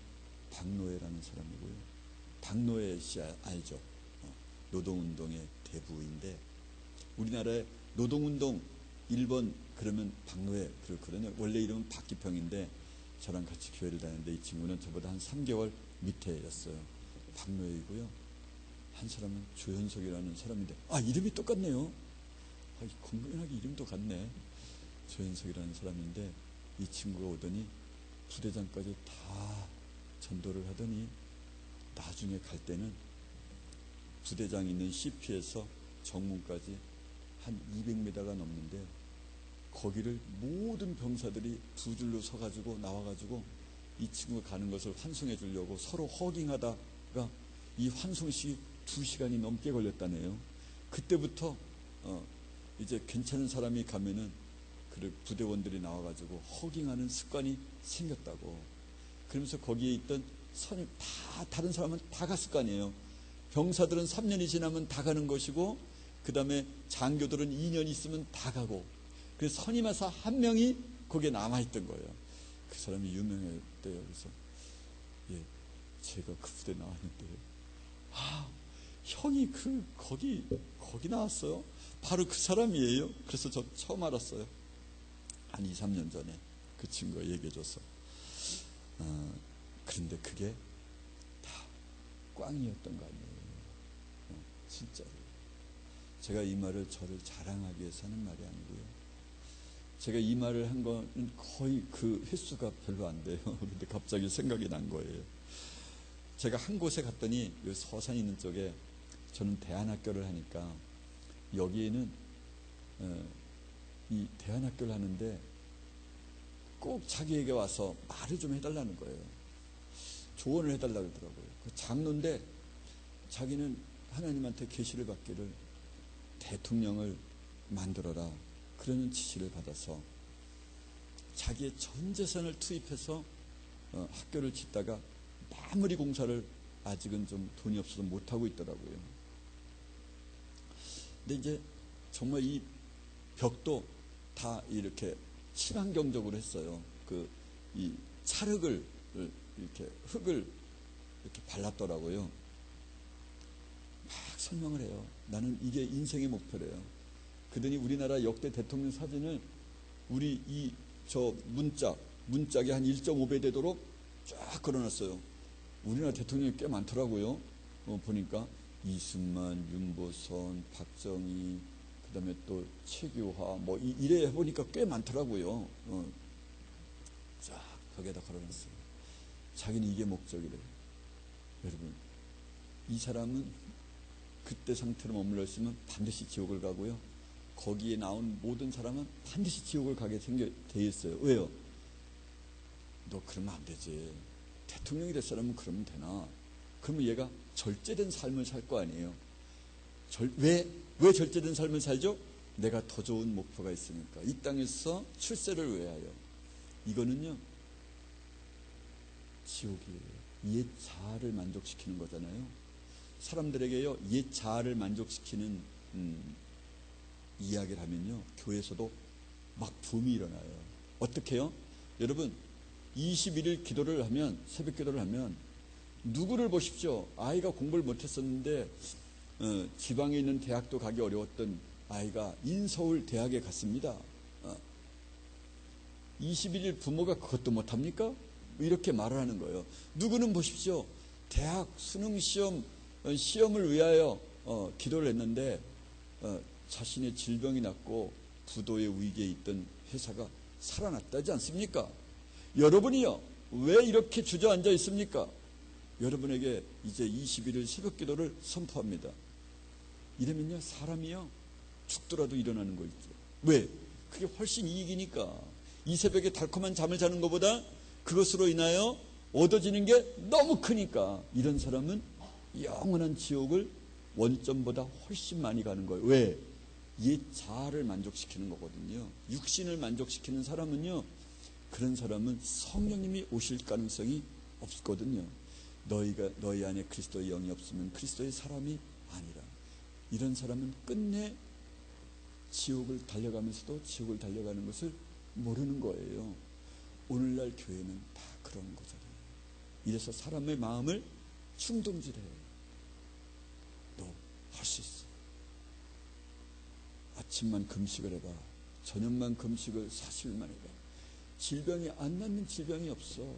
박노해라는 사람이고요. 박노해 씨 알죠? 노동운동의 대부인데 우리나라의 노동운동 1번 그러면 박노해 그렇거든요. 원래 이름은 박기평인데 저랑 같이 교회를 다녔는데 이 친구는 저보다 한 3개월 밑에였어요. 박노해이고요. 한 사람은 조현석이라는 사람인데 이름이 똑같네요. 공연하게 이름도 같네. 조현석이라는 사람인데 이 친구가 오더니 부대장까지 다 전도를 하더니 나중에 갈 때는 부대장 있는 CP에서 정문까지 한 200m가 넘는데 거기를 모든 병사들이 2줄로 서가지고 나와가지고 이 친구가 가는 것을 환송해 주려고 서로 허깅하다가 이 환송식이 2시간이 넘게 걸렸다네요. 그때부터 이제 괜찮은 사람이 가면은 그 부대원들이 나와가지고 허깅하는 습관이 생겼다고. 그러면서 거기에 있던 선임 다 다른 사람은 다 갔을 거 아니에요. 병사들은 3년이 지나면 다 가는 것이고 그 다음에 장교들은 2년 있으면 다 가고 그래서 선임하사 한 명이 거기에 남아있던 거예요. 그 사람이 유명했대요. 그래서 제가 그 부대 나왔는데요. 형이 거기 나왔어요? 바로 그 사람이에요. 그래서 저 처음 알았어요. 한 2, 3년 전에 그 친구가 얘기해줘서. 그런데 그게 다 꽝이었던 거 아니에요. 진짜로. 제가 이 말을 저를 자랑하기 위해서 하는 말이 아니고요. 제가 이 말을 한 거는 거의 그 횟수가 별로 안 돼요. 근데 갑자기 생각이 난 거예요. 제가 한 곳에 갔더니 여기 서산 있는 쪽에 저는 대안학교를 하니까 여기에는 이 대안학교를 하는데 꼭 자기에게 와서 말을 좀 해달라는 거예요. 조언을 해달라고 그러더라고요. 그 장로인데 자기는 하나님한테 계시를 받기를 대통령을 만들어라 그러는 지시를 받아서 자기의 전 재산을 투입해서 학교를 짓다가 마무리 공사를 아직은 좀 돈이 없어서 못하고 있더라고요. 근데 이제 정말 이 벽도 다 이렇게 친환경적으로 했어요. 이 찰흙을 이렇게 흙을 이렇게 발랐더라고요. 막 설명을 해요. 나는 이게 인생의 목표래요. 그러더니 우리나라 역대 대통령 사진을 우리 저 문짝에 한 1.5배 되도록 쫙 걸어놨어요. 우리나라 대통령이 꽤 많더라고요. 보니까 이승만, 윤보선, 박정희, 그 다음에 또 최규하, 이래 해보니까 꽤 많더라고요. 쫙 벽에다 걸어놨어요. 자기는 이게 목적이래요. 여러분, 이 사람은 그때 상태로 머물러 있으면 반드시 지옥을 가고요. 거기에 나온 모든 사람은 반드시 지옥을 가게 돼 있어요. 왜요? 너 그러면 안 되지. 대통령이 될 사람은 그러면 되나? 그러면 얘가 절제된 삶을 살 거 아니에요. 왜 절제된 삶을 살죠? 내가 더 좋은 목표가 있으니까 이 땅에서 출세를 위하여. 이거는요 지옥이에요. 옛 자아를 만족시키는 거잖아요. 사람들에게요 옛 자아를 만족시키는 이야기를 하면요 교회에서도 막 붐이 일어나요. 어떻게 해요? 여러분 21일 기도를 하면, 새벽 기도를 하면 누구를 보십시오. 아이가 공부를 못했었는데 지방에 있는 대학도 가기 어려웠던 아이가 인서울 대학에 갔습니다. 21일 부모가 그것도 못합니까? 이렇게 말을 하는 거예요. 누구는 보십시오. 대학 수능시험 시험을 위하여 기도를 했는데 자신의 질병이 낫고 부도의 위기에 있던 회사가 살아났다지 않습니까? 여러분이요 왜 이렇게 주저앉아 있습니까? 여러분에게 이제 21일 새벽 기도를 선포합니다. 이러면요 사람이요 죽더라도 일어나는 거 있죠. 왜? 그게 훨씬 이익이니까. 이 새벽에 달콤한 잠을 자는 것보다 그것으로 인하여 얻어지는 게 너무 크니까. 이런 사람은 영원한 지옥을 원점보다 훨씬 많이 가는 거예요. 왜? 옛 자아를 만족시키는 거거든요. 육신을 만족시키는 사람은요 그런 사람은 성령님이 오실 가능성이 없거든요. 너희 안에 그리스도의 영이 없으면 그리스도의 사람이 아니라. 이런 사람은 끝내 지옥을 달려가면서도 지옥을 달려가는 것을 모르는 거예요. 오늘날 교회는 다 그런 거잖아요. 이래서 사람의 마음을 충동질해요. 너 할 수 있어. 아침만 금식을 해봐. 저녁만 금식을 40일만 해봐. 질병이 안 낫는 질병이 없어.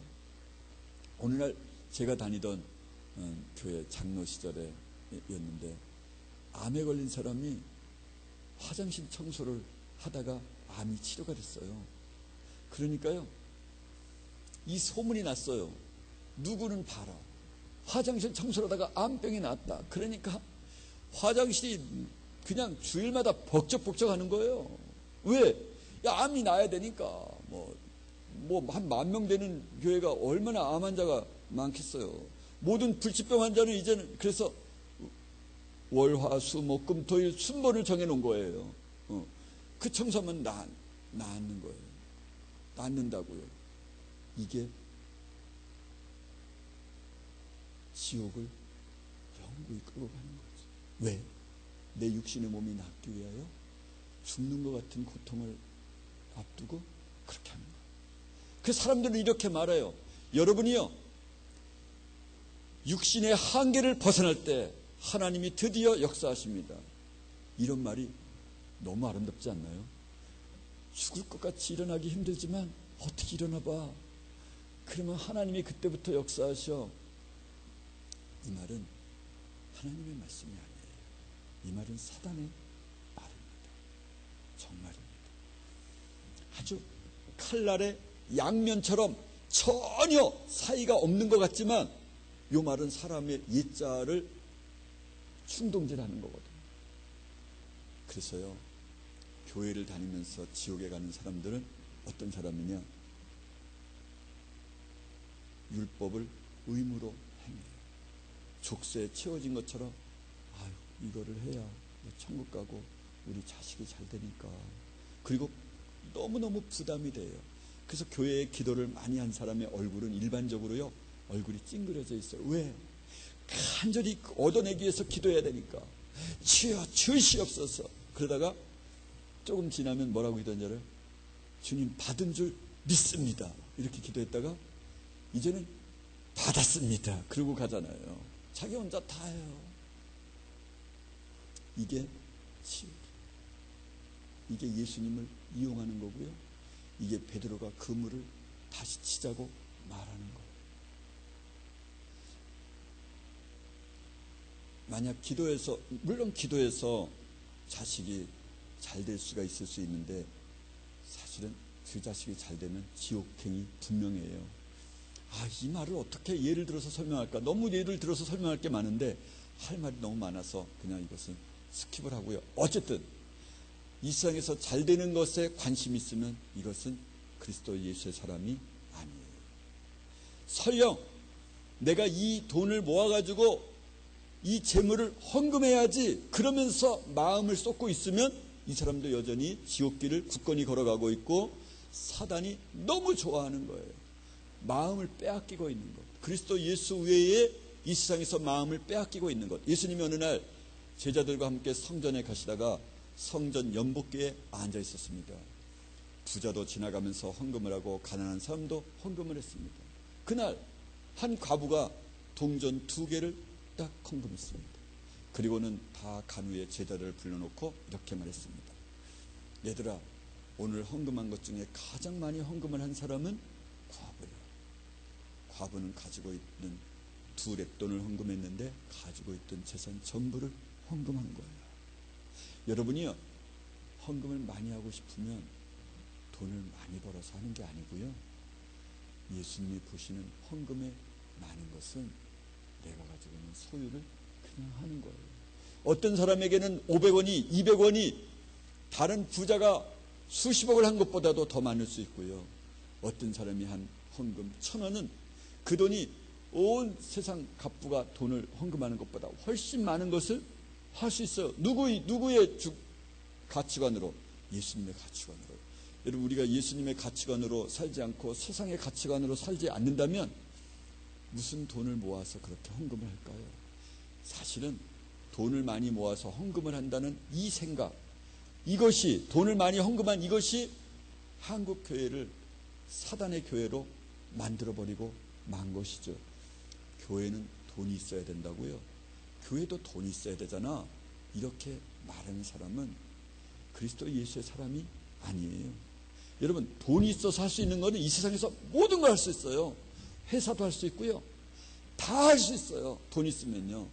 오늘날 제가 다니던 교회 장로 시절에였는데 암에 걸린 사람이 화장실 청소를 하다가 암이 치료가 됐어요. 그러니까요 이 소문이 났어요. 누구는 봐라 화장실 청소를 하다가 암병이 났다. 그러니까 화장실이 그냥 주일마다 벅적벅적 하는 거예요. 왜? 야, 암이 나야 되니까. 한 10,000명 되는 교회가 얼마나 암 환자가 많겠어요. 모든 불치병 환자는 이제는 그래서 월, 화, 수, 목, 금, 토일 순번을 정해놓은 거예요. 그 청소하면 낫는 거예요. 낫는다고요. 이게 지옥을 영구히 끌고 가는 거죠. 왜? 내 육신의 몸이 낫기 위하여 죽는 것 같은 고통을 앞두고 그렇게 하는 거예요. 그 사람들은 이렇게 말해요. 여러분이요 육신의 한계를 벗어날 때 하나님이 드디어 역사하십니다. 이런 말이 너무 아름답지 않나요? 죽을 것 같이 일어나기 힘들지만 어떻게 일어나 봐. 그러면 하나님이 그때부터 역사하셔. 이 말은 하나님의 말씀이 아니에요. 이 말은 사단의 말입니다. 정말입니다. 아주 칼날의 양면처럼 전혀 사이가 없는 것 같지만 이 말은 사람의 옛자를 충동질하는 거거든요. 그래서요 교회를 다니면서 지옥에 가는 사람들은 어떤 사람이냐? 율법을 의무로 행해요. 족쇄에 채워진 것처럼 아유 이거를 해야 천국 가고 우리 자식이 잘 되니까. 그리고 너무너무 부담이 돼요. 그래서 교회에 기도를 많이 한 사람의 얼굴은 일반적으로요 얼굴이 찡그려져 있어요. 왜? 간절히 얻어내기 위해서 기도해야 되니까. 주여 주시옵소서. 그러다가 조금 지나면 뭐라고 기도하는지 알아요? 주님 받은 줄 믿습니다. 이렇게 기도했다가 이제는 받았습니다. 그러고 가잖아요. 자기 혼자 다 해요. 이게 지옥. 이게 예수님을 이용하는 거고요. 이게 베드로가 그물을 다시 치자고 말하는 거예요. 만약 기도해서, 물론 기도해서 자식이 잘 될 수가 있을 수 있는데 사실은 그 자식이 잘 되면 지옥행이 분명해요. 이 말을 어떻게 예를 들어서 설명할까? 너무 예를 들어서 설명할 게 많은데 할 말이 너무 많아서 그냥 이것은 스킵을 하고요. 어쨌든 이 세상에서 잘 되는 것에 관심이 있으면 이것은 그리스도 예수의 사람이 아니에요. 설령 내가 이 돈을 모아가지고 이 재물을 헌금해야지 그러면서 마음을 쏟고 있으면 이 사람도 여전히 지옥길을 굳건히 걸어가고 있고 사단이 너무 좋아하는 거예요. 마음을 빼앗기고 있는 것. 그리스도 예수 외에 이 세상에서 마음을 빼앗기고 있는 것. 예수님이 어느 날 제자들과 함께 성전에 가시다가 성전 연복기에 앉아 있었습니다. 부자도 지나가면서 헌금을 하고 가난한 사람도 헌금을 했습니다. 그날 한 과부가 동전 2개를 딱 헌금했습니다. 그리고는 다 간후에 제자들을 불러놓고 이렇게 말했습니다. 얘들아, 오늘 헌금한 것 중에 가장 많이 헌금을 한 사람은 과부야. 과부는 가지고 있는 2렙돈을 헌금했는데 가지고 있던 재산 전부를 헌금한 거예요. 여러분이요, 헌금을 많이 하고 싶으면 돈을 많이 벌어서 하는 게 아니고요, 예수님이 보시는 헌금의 많은 것은 내가 가지고 있는 소유를 그냥 하는 거예요. 어떤 사람에게는 500원이 200원이 다른 부자가 수십억을 한 것보다도 더 많을 수 있고요, 어떤 사람이 한 헌금 1000원은 그 돈이 온 세상 갑부가 돈을 헌금하는 것보다 훨씬 많은 것을 할 수 있어요. 누구의 가치관으로? 예수님의 가치관으로. 여러분, 우리가 예수님의 가치관으로 살지 않고 세상의 가치관으로 살지 않는다면 무슨 돈을 모아서 그렇게 헌금을 할까요? 사실은 돈을 많이 모아서 헌금을 한다는 이 생각, 이것이, 돈을 많이 헌금한 이것이 한국 교회를 사단의 교회로 만들어버리고 만 것이죠. 교회는 돈이 있어야 된다고요? 교회도 돈이 있어야 되잖아. 이렇게 말하는 사람은 그리스도 예수의 사람이 아니에요. 여러분, 돈이 있어서 할 수 있는 것은 이 세상에서 모든 걸 할 수 있어요. 회사도 할 수 있고요, 다 할 수 있어요. 돈 있으면요.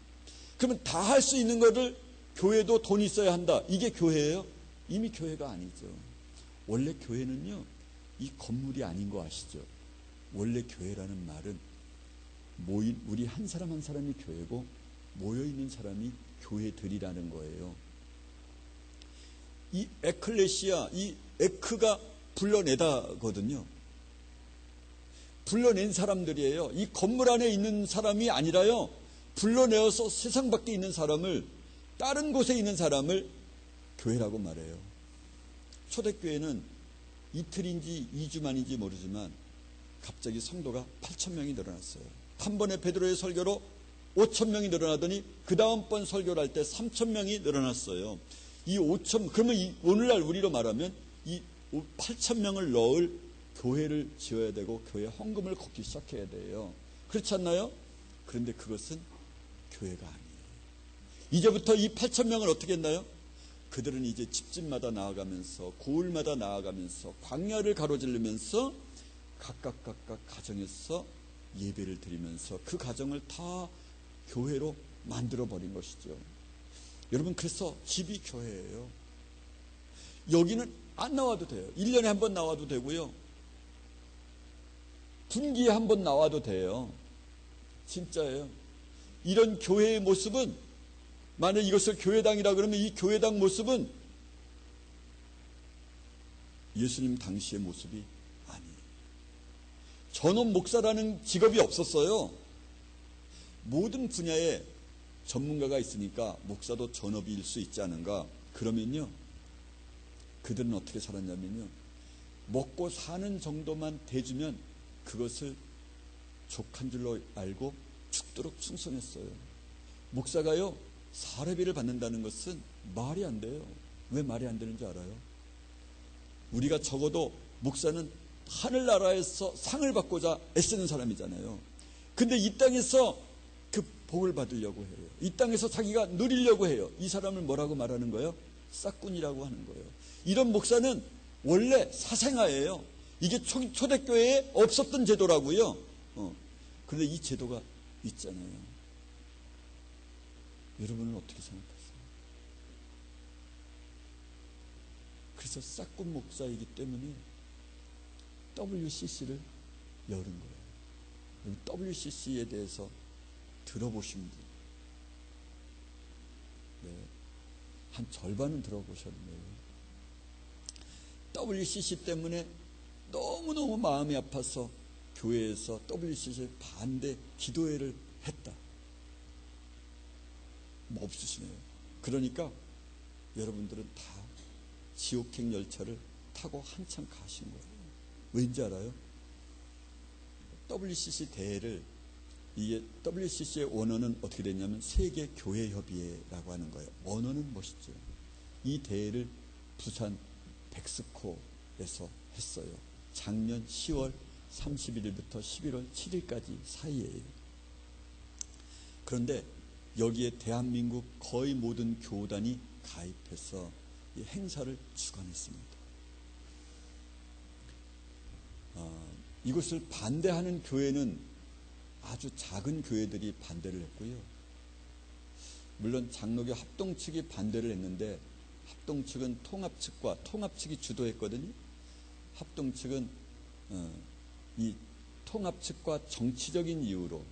그러면 다 할 수 있는 것을 교회도 돈이 있어야 한다, 이게 교회예요? 이미 교회가 아니죠. 원래 교회는요, 이 건물이 아닌 거 아시죠? 원래 교회라는 말은 우리 한 사람 한 사람이 교회고 모여있는 사람이 교회들이라는 거예요. 이 에클레시아, 이 에크가 불러내다거든요. 불러낸 사람들이에요. 이 건물 안에 있는 사람이 아니라요, 불러내어서 세상 밖에 있는 사람을, 다른 곳에 있는 사람을 교회라고 말해요. 초대교회는 이틀인지 2주 만인지 모르지만 갑자기 성도가 8,000명이 늘어났어요. 한 번에 베드로의 설교로 5,000명이 늘어나더니 그 다음번 설교를 할 때 3,000명이 늘어났어요. 이 5,000, 그러면 오늘날 우리로 말하면 이 8,000명을 넣을 교회를 지어야 되고 교회 헌금을 걷기 시작해야 돼요. 그렇지 않나요? 그런데 그것은 교회가 아니에요. 이제부터 이 8,000명을 어떻게 했나요? 그들은 이제 집집마다 나아가면서, 고을마다 나아가면서, 광야를 가로지르면서 각각 가정에서 예배를 드리면서 그 가정을 다 교회로 만들어버린 것이죠. 여러분, 그래서 집이 교회예요. 여기는 안 나와도 돼요. 1년에 한 번 나와도 되고요, 분기에 한 번 나와도 돼요. 진짜예요. 이런 교회의 모습은, 만약 이것을 교회당이라 그러면 이 교회당 모습은 예수님 당시의 모습이 아니에요. 전업 목사라는 직업이 없었어요. 모든 분야에 전문가가 있으니까 목사도 전업일 수 있지 않은가? 그러면요, 그들은 어떻게 살았냐면요, 먹고 사는 정도만 대주면 그것을 족한 줄로 알고 죽도록 충성했어요. 목사가요, 사례비를 받는다는 것은 말이 안 돼요. 왜 말이 안 되는지 알아요? 우리가 적어도 목사는 하늘나라에서 상을 받고자 애쓰는 사람이잖아요. 근데 이 땅에서 그 복을 받으려고 해요. 이 땅에서 자기가 누리려고 해요. 이 사람을 뭐라고 말하는 거예요? 싹군이라고 하는 거예요. 이런 목사는 원래 사생아예요. 이게 초대교회에 없었던 제도라고요. 그런데 이 제도가 있잖아요. 여러분은 어떻게 생각하세요? 그래서 싹군 목사이기 때문에 WCC를 열은 거예요. WCC에 대해서 들어보신 분, 네, 한 절반은 들어보셨네요. WCC 때문에 너무너무 마음이 아파서 교회에서 WCC 반대 기도회를 했다. 뭐 없으시네요. 그러니까 여러분들은 다 지옥행 열차를 타고 한참 가신 거예요. 왠지 알아요? WCC 대회를, 이게 WCC의 원어는 어떻게 됐냐면 세계교회협의회라고 하는 거예요. 원어는 멋있죠. 이 대회를 부산 백스코에서 했어요. 작년 10월 31일부터 11월 7일까지 사이에요. 그런데 여기에 대한민국 거의 모든 교단이 가입해서 이 행사를 주관했습니다. 이것을 반대하는 교회는 아주 작은 교회들이 반대를 했고요. 물론 장로교 합동 측이 반대를 했는데, 합동 측은 통합 측이 주도했거든요. 합동 측은 이 통합 측과 정치적인 이유로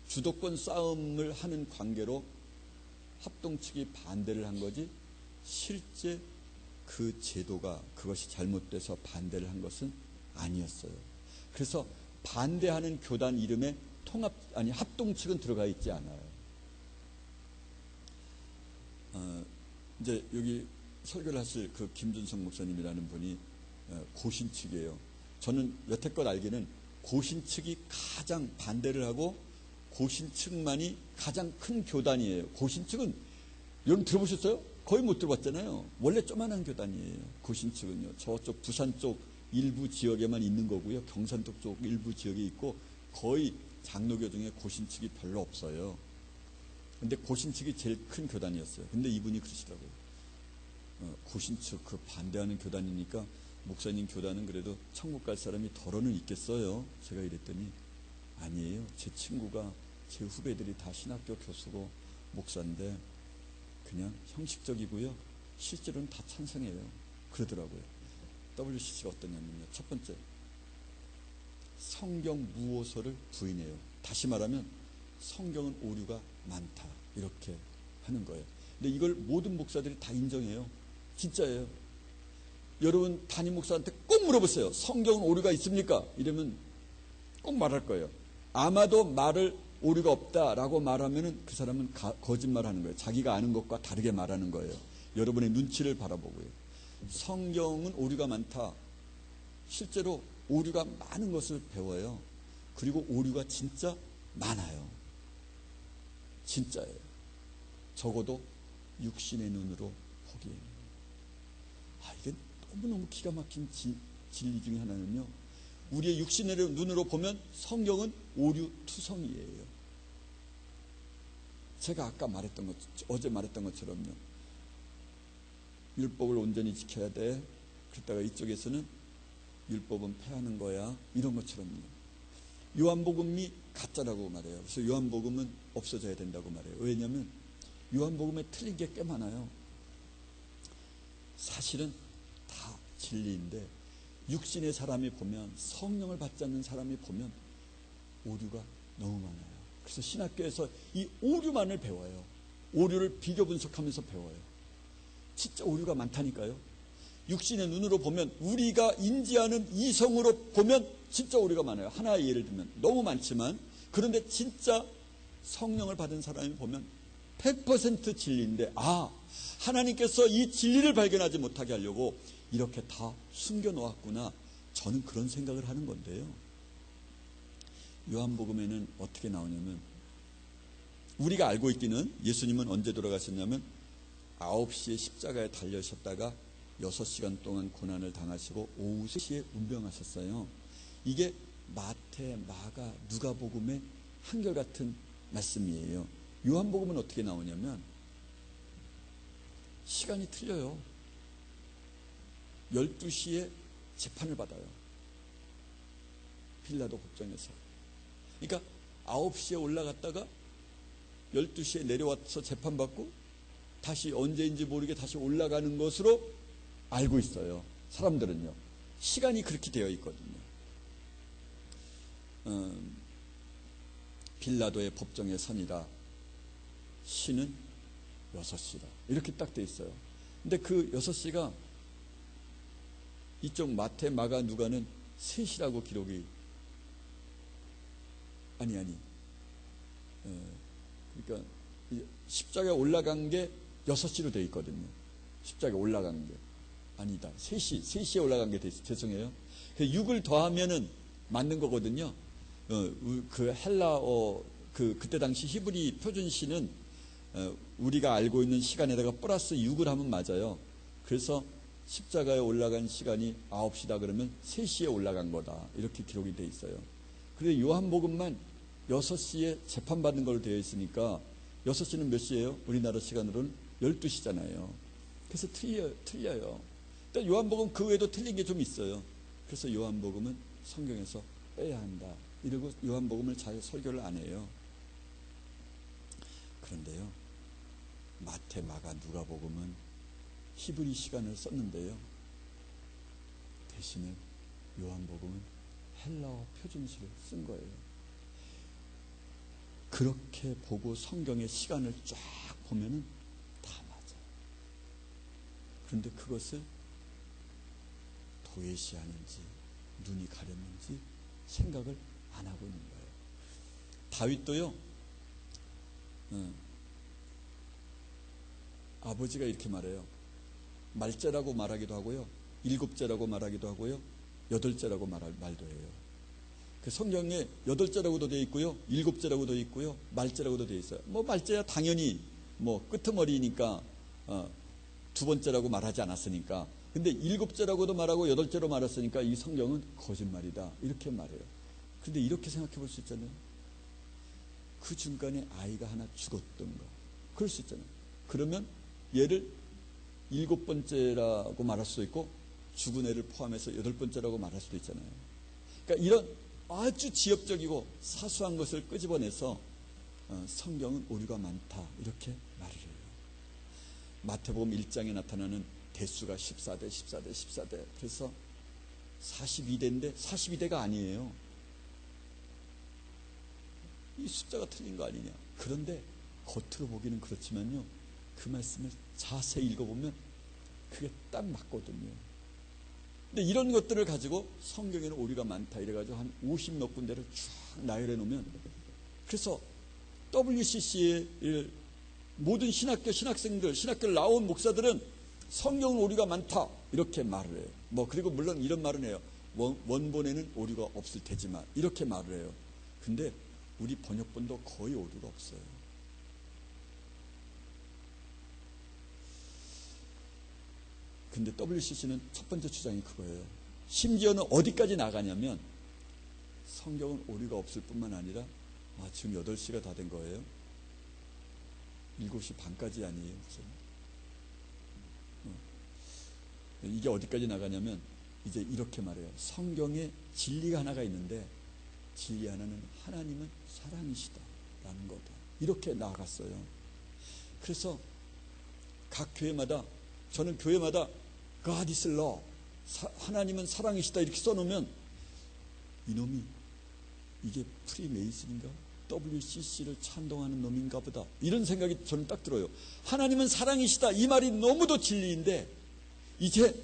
주도권 싸움을 하는 관계로 합동 측이 반대를 한 거지, 실제 그 제도가 그것이 잘못돼서 반대를 한 것은 아니었어요. 그래서 반대하는 교단 이름에 합동 측은 들어가 있지 않아요. 이제 여기 설교를 하실 그 김준성 목사님이라는 분이 고신 측이에요. 저는 여태껏 알기는 고신 측이 가장 반대를 하고 고신 측만이 가장 큰 교단이에요. 고신 측은 여러분 들어보셨어요? 거의 못 들어봤잖아요. 원래 조만한 교단이에요. 고신 측은요. 저쪽 부산 쪽 일부 지역에만 있는 거고요. 경산도 쪽 일부 지역에 있고, 거의 장로교 중에 고신 측이 별로 없어요. 근데 고신 측이 제일 큰 교단이었어요. 근데 이분이 그러시더라고요. 고신 측 그 반대하는 교단이니까 목사님 교단은 그래도 천국 갈 사람이 덜어는 있겠어요. 제가 이랬더니 아니에요. 제 친구가, 제 후배들이 다 신학교 교수고 목사인데 그냥 형식적이고요. 실제로는 다 찬성해요. 그러더라고요. WCC가 어떠냐면요. 첫 번째, 성경 무오서를 부인해요. 다시 말하면 성경은 오류가 많다, 이렇게 하는 거예요. 근데 이걸 모든 목사들이 다 인정해요. 진짜예요. 여러분 담임 목사한테 꼭 물어보세요. 성경은 오류가 있습니까? 이러면 꼭 말할 거예요. 아마도 말을 오류가 없다라고 말하면 그 사람은 거짓말하는 거예요. 자기가 아는 것과 다르게 말하는 거예요. 여러분의 눈치를 바라보고요. 성경은 오류가 많다. 실제로 오류가 많은 것을 배워요. 그리고 오류가 진짜 많아요. 진짜예요. 적어도 육신의 눈으로 보기에는. 이게 너무너무 기가 막힌 진리 중에 하나는요, 우리의 육신의 눈으로 보면 성경은 오류투성이에요. 제가 아까 어제 말했던 것처럼요, 율법을 온전히 지켜야 돼. 그러다가 이쪽에서는 율법은 폐하는 거야, 이런 것처럼요. 요한복음이 가짜라고 말해요. 그래서 요한복음은 없어져야 된다고 말해요. 왜냐하면 요한복음에 틀린 게 꽤 많아요. 사실은 다 진리인데 육신의 사람이 보면, 성령을 받지 않는 사람이 보면 오류가 너무 많아요. 그래서 신학교에서 이 오류만을 배워요. 오류를 비교 분석하면서 배워요. 진짜 오류가 많다니까요. 육신의 눈으로 보면, 우리가 인지하는 이성으로 보면 진짜 오류가 많아요. 하나의 예를 들면 너무 많지만, 그런데 진짜 성령을 받은 사람이 보면 100% 진리인데, 하나님께서 이 진리를 발견하지 못하게 하려고 이렇게 다 숨겨놓았구나. 저는 그런 생각을 하는 건데요. 요한복음에는 어떻게 나오냐면, 우리가 알고 있기는 예수님은 언제 돌아가셨냐면 9시에 십자가에 달려셨다가 6시간 동안 고난을 당하시고 오후 3시에 운병하셨어요. 이게 마태, 마가, 누가복음의 한결같은 말씀이에요. 요한복음은 어떻게 나오냐면 시간이 틀려요. 12시에 재판을 받아요. 빌라도 법정에서. 그러니까 9시에 올라갔다가 12시에 내려와서 재판받고 다시 언제인지 모르게 다시 올라가는 것으로 알고 있어요. 사람들은요. 시간이 그렇게 되어 있거든요. 빌라도의 법정에 선이라, 시는 6시다. 이렇게 딱 돼 있어요. 근데 그 6시가 이쪽 마태, 마가, 누가는 3시라고 기록이, 그러니까 십자가에 올라간 게 6시로 되어 있거든요. 십자가에 올라간 게. 아니다. 3시에 올라간 게 죄송해요. 6을 더하면은 맞는 거거든요. 그 헬라어, 그때 당시 히브리 표준시는 우리가 알고 있는 시간에다가 플러스 6을 하면 맞아요. 그래서 십자가에 올라간 시간이 9시다 그러면 3시에 올라간 거다. 이렇게 기록이 돼 있어요. 그런데 요한복음만 6시에 재판받는 걸로 되어 있으니까 6시는 몇 시예요? 우리나라 시간으로는 12시잖아요. 그래서 틀려요. 근데 요한복음 그 외에도 틀린 게 좀 있어요. 그래서 요한복음은 성경에서 빼야 한다. 이러고 요한복음을 잘 설교를 안 해요. 그런데요, 마태, 마가, 누가복음은 히브리 시간을 썼는데요, 대신에 요한복음은 헬라어 표준시를 쓴 거예요. 그렇게 보고 성경의 시간을 쫙 보면은 다 맞아요. 그런데 그것을 도외시하는지 눈이 가렸는지 생각을 안 하고 있는 거예요. 다윗도요, 아버지가 이렇게 말해요. 말째라고 말하기도 하고요, 7째라고 말하기도 하고요, 8째라고 말도 해요. 그 성경에 8째라고도 되어 있고요, 7째라고도 되어 있고요, 말째라고도 되어 있어요. 뭐 말째야 당연히 뭐 끄트머리니까 2번째라고 말하지 않았으니까. 근데 7째라고도 말하고 8째로 말했으니까 이 성경은 거짓말이다, 이렇게 말해요. 그런데 이렇게 생각해 볼 수 있잖아요. 그 중간에 아이가 하나 죽었던 거, 그럴 수 있잖아요. 그러면 얘를 7번째라고 말할 수도 있고 죽은 애를 포함해서 8번째라고 말할 수도 있잖아요. 그러니까 이런 아주 지엽적이고 사소한 것을 끄집어내서 성경은 오류가 많다, 이렇게 말을 해요. 마태복음 1장에 나타나는 대수가 14대. 그래서 42대인데 42대가 아니에요. 이 숫자가 틀린 거 아니냐. 그런데 겉으로 보기는 그렇지만요, 그 말씀을 자세히 읽어보면 그게 딱 맞거든요. 근데 이런 것들을 가지고 성경에는 오류가 많다 이래가지고 한 50몇 군데를 쫙 나열해 놓으면, 그래서 WCC의 모든 신학생들, 신학교를 나온 목사들은 성경은 오류가 많다 이렇게 말을 해요. 뭐 그리고 물론 이런 말은 해요. 원본에는 오류가 없을 테지만, 이렇게 말을 해요. 근데 우리 번역본도 거의 오류가 없어요. 근데 WCC는 첫 번째 주장이 그거예요. 심지어는 어디까지 나가냐면 성경은 오류가 없을 뿐만 아니라 지금 8시가 다 된 거예요. 7시 반까지 아니에요. 이게 어디까지 나가냐면 이제 이렇게 말해요. 성경에 진리가 하나가 있는데 진리 하나는 하나님은 사랑이시다 라는 거다. 이렇게 나아갔어요. 그래서 각 교회마다, 저는 교회마다 God is love, 하나님은 사랑이시다 이렇게 써놓으면 이놈이 이게 프리메이슨인가? WCC를 찬동하는 놈인가 보다, 이런 생각이 저는 딱 들어요. 하나님은 사랑이시다, 이 말이 너무도 진리인데 이제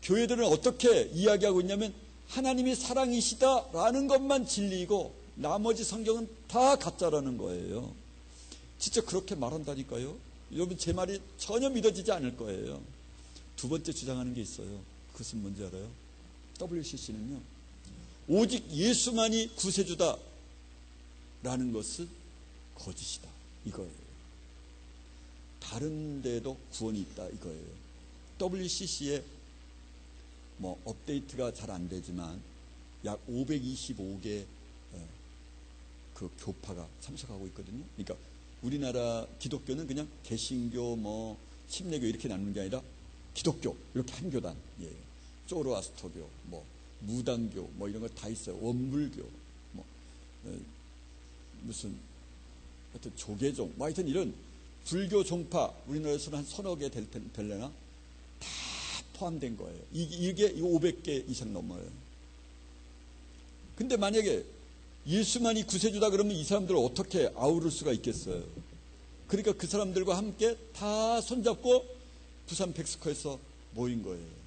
교회들은 어떻게 이야기하고 있냐면 하나님이 사랑이시다라는 것만 진리이고 나머지 성경은 다 가짜라는 거예요. 진짜 그렇게 말한다니까요. 여러분, 제 말이 전혀 믿어지지 않을 거예요. 두 번째 주장하는 게 있어요. 그것은 뭔지 알아요? WCC는요, 오직 예수만이 구세주다 라는 것은 거짓이다 이거예요. 다른 데도 구원이 있다 이거예요. WCC에 뭐 업데이트가 잘 안 되지만 약 525개 그 교파가 참석하고 있거든요. 그러니까 우리나라 기독교는 그냥 개신교, 뭐 침례교 이렇게 나누는 게 아니라 기독교 이렇게 한 교단, 쪼로아스토교, 뭐 무당교, 뭐 이런 거 다 있어요. 원불교, 뭐 무슨 하여튼 조계종, 뭐 하여튼 이런 불교 종파 우리나라에서는 한 서너 개 될래나 다 포함된 거예요. 이게 500개 이상 넘어요. 근데 만약에 예수만이 구세주다 그러면 이 사람들을 어떻게 아우를 수가 있겠어요? 그러니까 그 사람들과 함께 다 손잡고 부산 백스커에서 모인 거예요.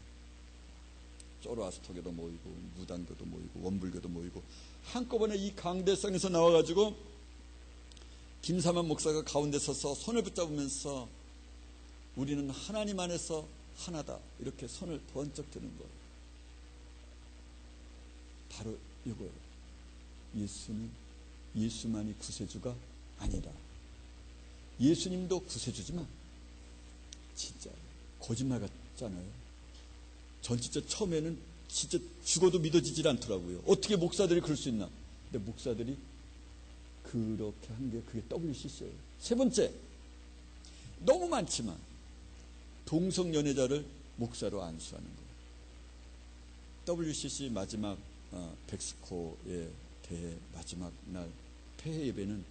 쪼로아스토교도 모이고 무당교도 모이고 원불교도 모이고 한꺼번에 이 강대상에서 나와가지고 김사만 목사가 가운데 서서 손을 붙잡으면서 우리는 하나님 안에서 하나다 이렇게 손을 번쩍 드는 거예요. 바로 이거예요. 예수는 예수만이 구세주가 아니다. 예수님도 구세주지만 진짜 거짓말 같잖아요. 전 진짜 처음에는 진짜 죽어도 믿어지질 않더라고요. 어떻게 목사들이 그럴 수 있나. 근데 목사들이 그렇게 한 게 그게 WCC예요. 세 번째, 너무 많지만 동성연애자를 목사로 안수하는 거예요. WCC 마지막 백스코의 대회 마지막 날 폐회 예배는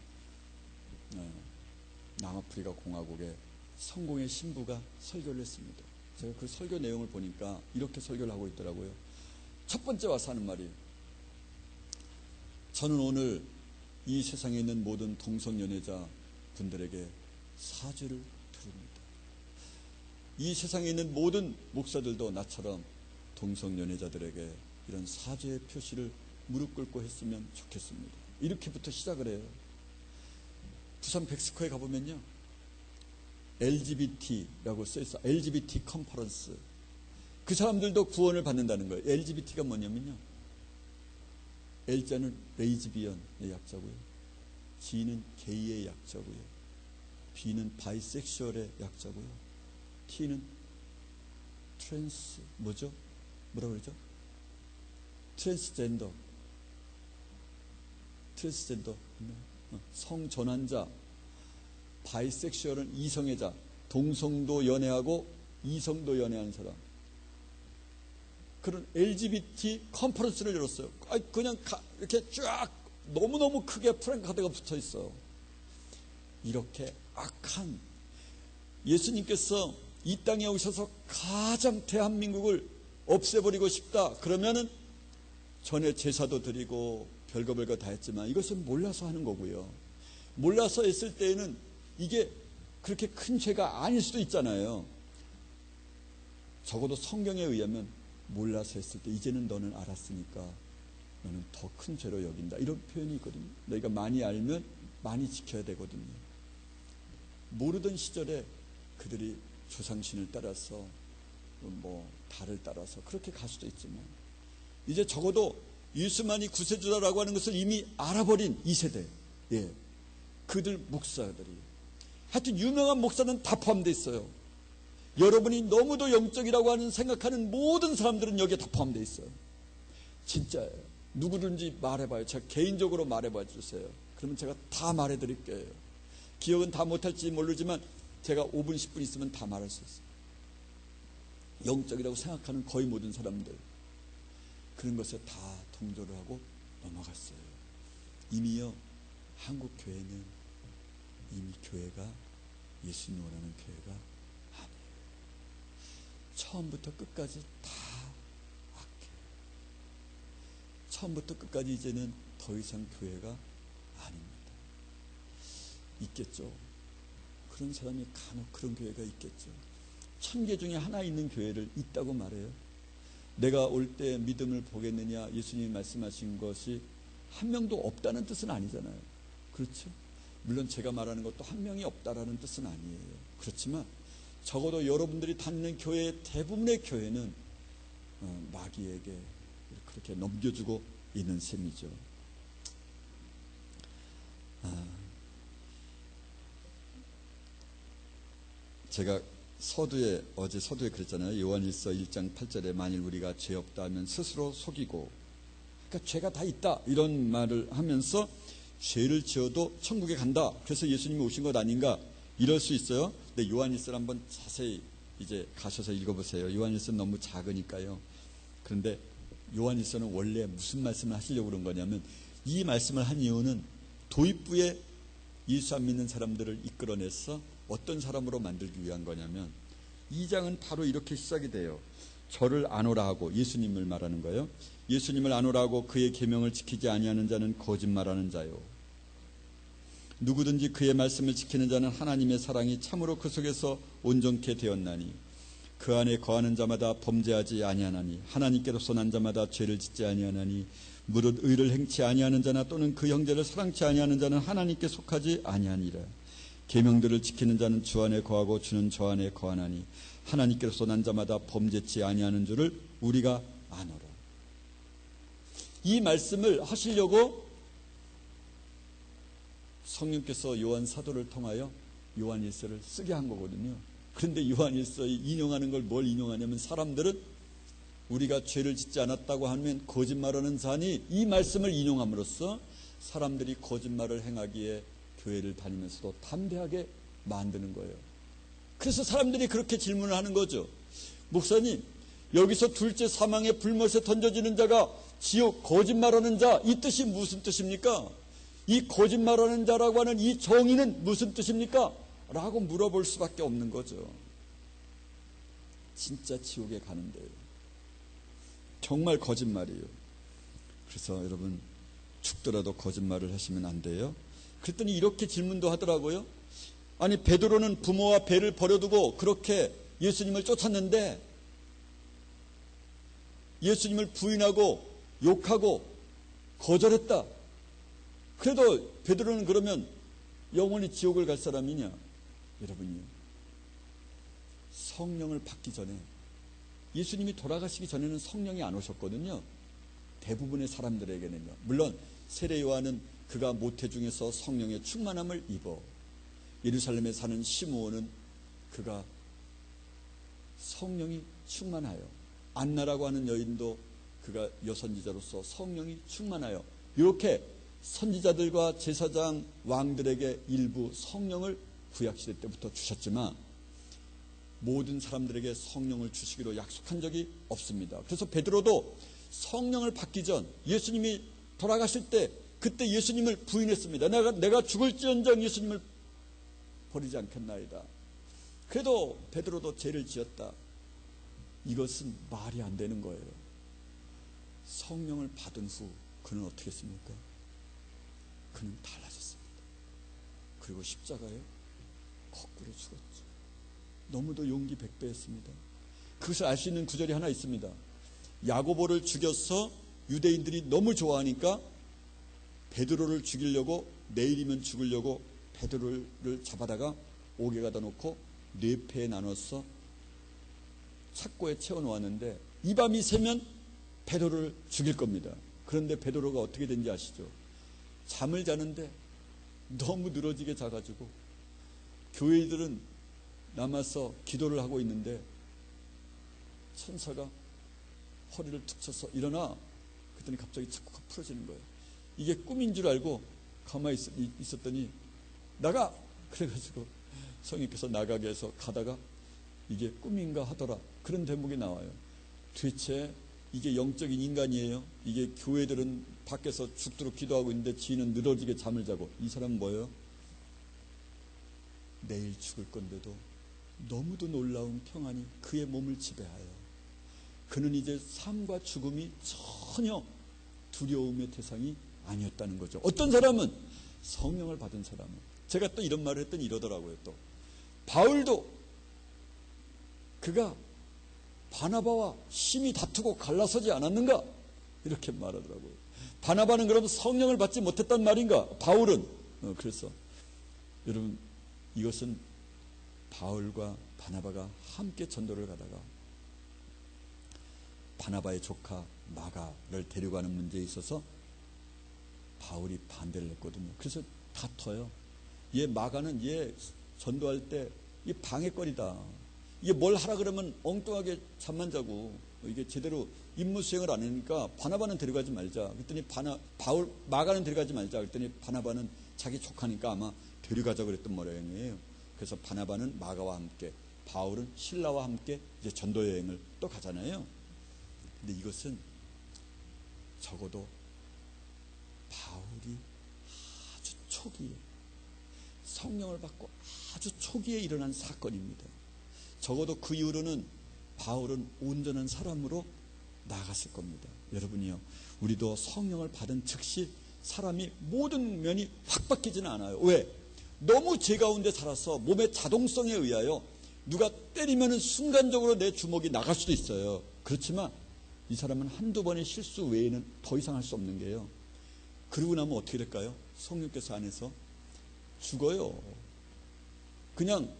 남아프리카 공화국의 성공의 신부가 설교를 했습니다. 제가 그 설교 내용을 보니까 이렇게 설교를 하고 있더라고요. 첫 번째 와서 하는 말이, 저는 오늘 이 세상에 있는 모든 동성연애자 분들에게 사죄를 드립니다. 이 세상에 있는 모든 목사들도 나처럼 동성연애자들에게 이런 사죄의 표시를 무릎 꿇고 했으면 좋겠습니다. 이렇게부터 시작을 해요. 부산 백스코에 가보면요, LGBT라고 써있어. LGBT 컨퍼런스. 그 사람들도 구원을 받는다는 거예요. LGBT가 뭐냐면요, L자는 레이즈비언의 약자고요, G는 게이의 약자고요, B는 바이섹슈얼의 약자고요, T는 트랜스, 뭐죠? 뭐라고 그러죠? 트랜스젠더, 성전환자, 바이섹슈얼은 이성애자, 동성도 연애하고 이성도 연애하는 사람. 그런 LGBT 컨퍼런스를 열었어요. 그냥 이렇게 쫙 너무너무 크게 프랭카드가 붙어 있어요. 이렇게 악한, 예수님께서 이 땅에 오셔서 가장 대한민국을 없애버리고 싶다 그러면은 전에 제사도 드리고 별거 다 했지만 이것은 몰라서 하는 거고요. 몰라서 했을 때에는 이게 그렇게 큰 죄가 아닐 수도 있잖아요. 적어도 성경에 의하면 몰라서 했을 때 이제는 너는 알았으니까 너는 더 큰 죄로 여긴다, 이런 표현이 있거든요. 너희가 많이 알면 많이 지켜야 되거든요. 모르던 시절에 그들이 조상신을 따라서 달을 따라서 그렇게 갈 수도 있지만, 이제 적어도 예수만이 구세주다라고 하는 것을 이미 알아버린 이 세대, 그들 목사들이, 하여튼 유명한 목사는 다 포함되어 있어요. 여러분이 너무도 영적이라고 하는 생각하는 모든 사람들은 여기에 다 포함되어 있어요. 진짜예요. 누구든지 말해봐요. 제가 개인적으로 말해봐 주세요. 그러면 제가 다 말해드릴게요. 기억은 다 못할지 모르지만 제가 5분 10분 있으면 다 말할 수 있어요. 영적이라고 생각하는 거의 모든 사람들, 그런 것에 다 동조를 하고 넘어갔어요. 이미요, 한국 교회는 이미 교회가 예수님 원하는 교회가 아니에요. 처음부터 끝까지 다 악해요. 처음부터 끝까지 이제는 더 이상 교회가 아닙니다. 있겠죠. 그런 사람이 간혹 그런 교회가 있겠죠. 1000개 중에 하나 있는 교회를 있다고 말해요. 내가 올 때 믿음을 보겠느냐, 예수님이 말씀하신 것이 한 명도 없다는 뜻은 아니잖아요. 그렇죠? 물론 제가 말하는 것도 한 명이 없다라는 뜻은 아니에요. 그렇지만 적어도 여러분들이 다니는 교회의 대부분의 교회는 마귀에게 그렇게 넘겨주고 있는 셈이죠. 제가 어제 서두에 그랬잖아요. 요한일서 1장 8절에 만일 우리가 죄 없다 하면 스스로 속이고, 그러니까 죄가 다 있다 이런 말을 하면서 죄를 지어도 천국에 간다, 그래서 예수님이 오신 것 아닌가, 이럴 수 있어요. 근데 요한일서를 한번 자세히 이제 가셔서 읽어보세요. 요한일서는 너무 작으니까요. 그런데 요한일서는 원래 무슨 말씀을 하시려고 그런 거냐면, 이 말씀을 한 이유는 도입부에 예수 안 믿는 사람들을 이끌어내서 어떤 사람으로 만들기 위한 거냐면, 2장은 바로 이렇게 시작이 돼요. 저를 아노라 하고, 예수님을 말하는 거예요. 예수님을 아노라 하고 그의 계명을 지키지 아니하는 자는 거짓말하는 자요, 누구든지 그의 말씀을 지키는 자는 하나님의 사랑이 참으로 그 속에서 온전케 되었나니 그 안에 거하는 자마다 범죄하지 아니하나니 하나님께로서 난 자마다 죄를 짓지 아니하나니 무릇 의를 행치 아니하는 자나 또는 그 형제를 사랑치 아니하는 자는 하나님께 속하지 아니하니라. 계명들을 지키는 자는 주 안에 거하고 주는 저 안에 거하나니 하나님께로서 난 자마다 범죄치 아니하는 줄을 우리가 아노라. 이 말씀을 하시려고 성령께서 요한 사도를 통하여 요한일서를 쓰게 한 거거든요. 그런데 요한일서에 인용하는 걸 뭘 인용하냐면, 사람들은 우리가 죄를 짓지 않았다고 하면 거짓말하는 자니, 이 말씀을 인용함으로써 사람들이 거짓말을 행하기에 교회를 다니면서도 담대하게 만드는 거예요. 그래서 사람들이 그렇게 질문을 하는 거죠. 목사님, 여기서 둘째 사망의 불못에 던져지는 자가 지옥, 거짓말하는 자, 이 뜻이 무슨 뜻입니까? 이 거짓말하는 자라고 하는 이 정의는 무슨 뜻입니까? 라고 물어볼 수밖에 없는 거죠. 진짜 지옥에 가는데요. 정말 거짓말이에요. 그래서 여러분, 죽더라도 거짓말을 하시면 안 돼요. 그랬더니 이렇게 질문도 하더라고요. 아니, 베드로는 부모와 배를 버려두고 그렇게 예수님을 쫓았는데 예수님을 부인하고 욕하고 거절했다. 그래도 베드로는 그러면 영원히 지옥을 갈 사람이냐? 여러분요, 성령을 받기 전에, 예수님이 돌아가시기 전에는 성령이 안 오셨거든요. 대부분의 사람들에게는요. 물론 세례 요한은 그가 모태 중에서 성령의 충만함을 입어, 예루살렘에 사는 시므온은 그가 성령이 충만하여, 안나라고 하는 여인도 그가 여선지자로서 성령이 충만하여, 이렇게 선지자들과 제사장 왕들에게 일부 성령을 구약시대 때부터 주셨지만 모든 사람들에게 성령을 주시기로 약속한 적이 없습니다. 그래서 베드로도 성령을 받기 전, 예수님이 돌아가실 때 그때 예수님을 부인했습니다. 내가 죽을지언정 예수님을 버리지 않겠나이다. 그래도 베드로도 죄를 지었다. 이것은 말이 안 되는 거예요. 성령을 받은 후 그는 어떻게 했습니까? 그는 달라졌습니다. 그리고 십자가에 거꾸로 죽었죠. 너무도 용기 백배했습니다. 그것을 알 수 있는 구절이 하나 있습니다. 야고보를 죽여서 유대인들이 너무 좋아하니까 베드로를 죽이려고, 내일이면 죽으려고 베드로를 잡아다가 옥에 가다 놓고 네 패에 나눠서 착고에 채워놓았는데 이 밤이 새면 베드로를 죽일 겁니다. 그런데 베드로가 어떻게 된지 아시죠? 잠을 자는데 너무 늘어지게 자가지고 교회들은 남아서 기도를 하고 있는데 천사가 허리를 툭 쳐서 일어나. 그랬더니 갑자기 착고가 풀어지는 거예요. 이게 꿈인 줄 알고 가만히 있었더니 나가! 그래가지고 성령께서 나가게 해서 가다가 이게 꿈인가 하더라. 그런 대목이 나와요. 도대체 이게 영적인 인간이에요? 이게 교회들은 밖에서 죽도록 기도하고 있는데 지인은 늘어지게 잠을 자고, 이 사람은 뭐예요? 내일 죽을 건데도 너무도 놀라운 평안이 그의 몸을 지배하여 그는 이제 삶과 죽음이 전혀 두려움의 대상이 아니었다는 거죠. 어떤 사람은 성령을 받은 사람은, 제가 또 이런 말을 했더니 이러더라고요. 또 바울도 그가 바나바와 심히 다투고 갈라서지 않았는가? 이렇게 말하더라고요. 바나바는 그럼 성령을 받지 못했단 말인가? 바울은 그래서 여러분, 이것은 바울과 바나바가 함께 전도를 가다가 바나바의 조카 마가를 데려가는 문제에 있어서 바울이 반대를 했거든요. 그래서 다퉈요. 얘 마가는 얘 전도할 때 이 방해거리다. 이게 뭘 하라 그러면 엉뚱하게 잠만 자고 이게 제대로 임무 수행을 안 하니까 바나바는 데려가지 말자. 그랬더니 마가는 데려가지 말자. 그랬더니 바나바는 자기 조카니까 아마 데려가자고 그랬던 모양이에요. 그래서 바나바는 마가와 함께, 바울은 실라와 함께 이제 전도 여행을 또 가잖아요. 근데 이것은 적어도 바울이 아주 초기에 성령을 받고 아주 초기에 일어난 사건입니다. 적어도 그 이후로는 바울은 온전한 사람으로 나갔을 겁니다. 여러분이요, 우리도 성령을 받은 즉시 사람이 모든 면이 확 바뀌지는 않아요. 왜? 너무 죄 가운데 살아서 몸의 자동성에 의하여 누가 때리면 순간적으로 내 주먹이 나갈 수도 있어요. 그렇지만 이 사람은 한두 번의 실수 외에는 더 이상 할 수 없는 게요, 그러고 나면 어떻게 될까요? 성령께서 안에서 죽어요. 그냥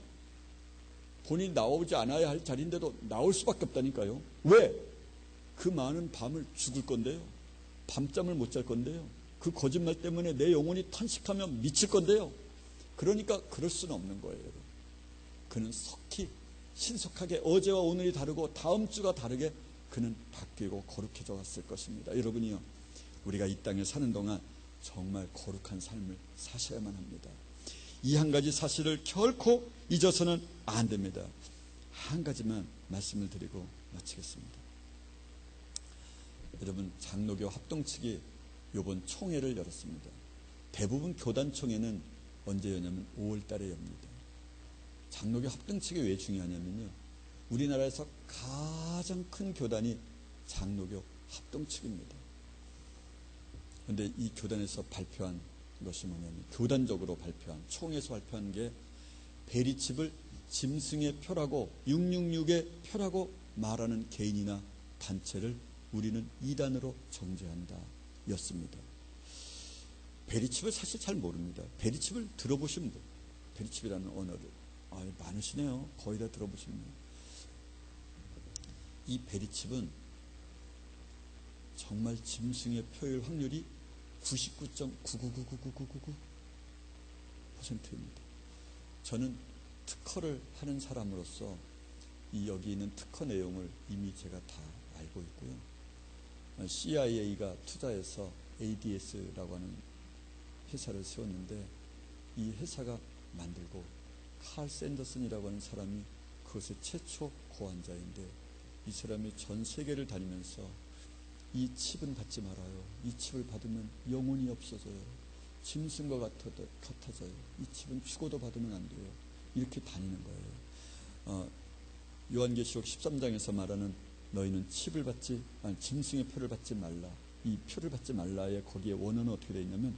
본인이 나오지 않아야 할 자리인데도 나올 수밖에 없다니까요. 왜? 그 많은 밤을 죽을 건데요. 밤잠을 못 잘 건데요. 그 거짓말 때문에 내 영혼이 탄식하며 미칠 건데요. 그러니까 그럴 수는 없는 거예요. 그는 속히 신속하게 어제와 오늘이 다르고 다음 주가 다르게 그는 바뀌고 거룩해져 갔을 것입니다. 여러분이요, 우리가 이 땅에 사는 동안 정말 거룩한 삶을 사셔야만 합니다. 이 한 가지 사실을 결코 잊어서는 안 됩니다. 한 가지만 말씀을 드리고 마치겠습니다. 여러분, 장로교 합동측이 이번 총회를 열었습니다. 대부분 교단 총회는 언제 여냐면 5월 달에 엽니다. 장로교 합동측이 왜 중요하냐면요, 우리나라에서 가장 큰 교단이 장로교 합동측입니다. 그런데 이 교단에서 발표한 것이 뭐냐면, 교단적으로 발표한, 총회에서 발표한 게 베리칩을 짐승의 표라고 666의 표라고 말하는 개인이나 단체를 우리는 이단으로 정죄한다 였습니다. 베리칩을 사실 잘 모릅니다. 베리칩을 들어보신 분, 베리칩이라는 언어를 많으시네요. 거의 다 들어보시네요. 이 베리칩은 정말 짐승의 표일 확률이 99.9999999%입니다. 저는 특허를 하는 사람으로서 여기 있는 특허 내용을 이미 제가 다 알고 있고요. CIA가 투자해서 ADS라고 하는 회사를 세웠는데, 이 회사가 만들고 칼 샌더슨이라고 하는 사람이 그것의 최초 고안자인데, 이 사람이 전 세계를 다니면서 이 칩은 받지 말아요. 이 칩을 받으면 영혼이 없어져요. 짐승과 같아져요. 이 칩은 죽어도 받으면 안 돼요. 이렇게 다니는 거예요. 요한계시록 13장에서 말하는 너희는 짐승의 표를 받지 말라. 이 표를 받지 말라에 거기에 원어는 어떻게 되어 있냐면,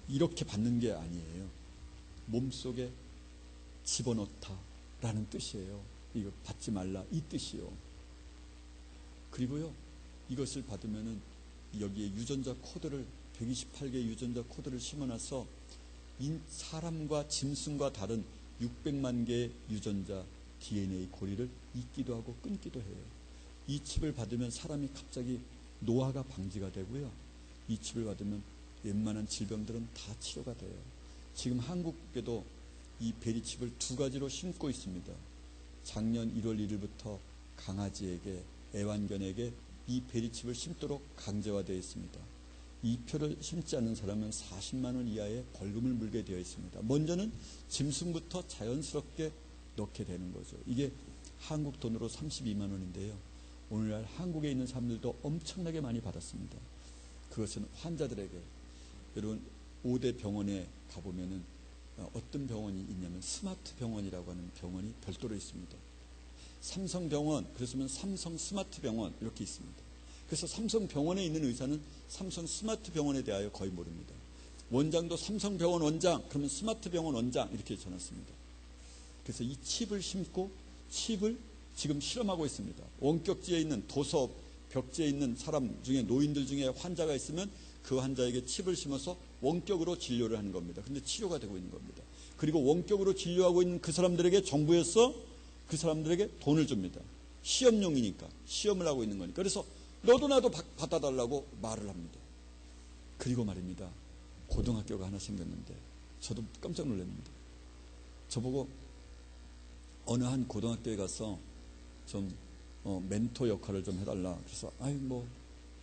이렇게 받는 게 아니에요. 몸속에 집어넣다라는 뜻이에요. 이거 받지 말라, 이 뜻이요. 그리고요, 이것을 받으면은 여기에 유전자 코드를 128개 유전자 코드를 심어놔서 사람과 짐승과 다른 600만 개의 유전자 DNA 고리를 잇기도 하고 끊기도 해요. 이 칩을 받으면 사람이 갑자기 노화가 방지가 되고요. 이 칩을 받으면 웬만한 질병들은 다 치료가 돼요. 지금 한국에도 이 베리칩을 2가지로 심고 있습니다. 작년 1월 1일부터 강아지에게, 애완견에게 이 베리칩을 심도록 강제화되어 있습니다. 이 표를 심지 않는 사람은 40만 원 이하의 벌금을 물게 되어 있습니다. 먼저는 짐승부터 자연스럽게 넣게 되는 거죠. 이게 한국 돈으로 32만 원인데요. 오늘날 한국에 있는 사람들도 엄청나게 많이 받았습니다. 그것은 환자들에게, 여러분 5대 병원에 가보면은 어떤 병원이 있냐면 스마트 병원이라고 하는 병원이 별도로 있습니다. 삼성병원, 그랬으면 삼성 스마트 병원 이렇게 있습니다. 그래서 삼성병원에 있는 의사는 삼성 스마트 병원에 대하여 거의 모릅니다. 원장도 삼성병원 원장, 그러면 스마트 병원 원장 이렇게 전했습니다. 그래서 이 칩을 심고 칩을 지금 실험하고 있습니다. 원격지에 있는 도서 벽지에 있는 사람 중에, 노인들 중에 환자가 있으면 그 환자에게 칩을 심어서 원격으로 진료를 하는 겁니다. 근데 치료가 되고 있는 겁니다. 그리고 원격으로 진료하고 있는 그 사람들에게 정부에서 그 사람들에게 돈을 줍니다. 시험용이니까, 시험을 하고 있는 거니까. 그래서 너도 나도 받아달라고 말을 합니다. 그리고 말입니다, 고등학교가 하나 생겼는데 저도 깜짝 놀랐습니다. 저보고 어느 한 고등학교에 가서 좀 멘토 역할을 좀 해달라. 그래서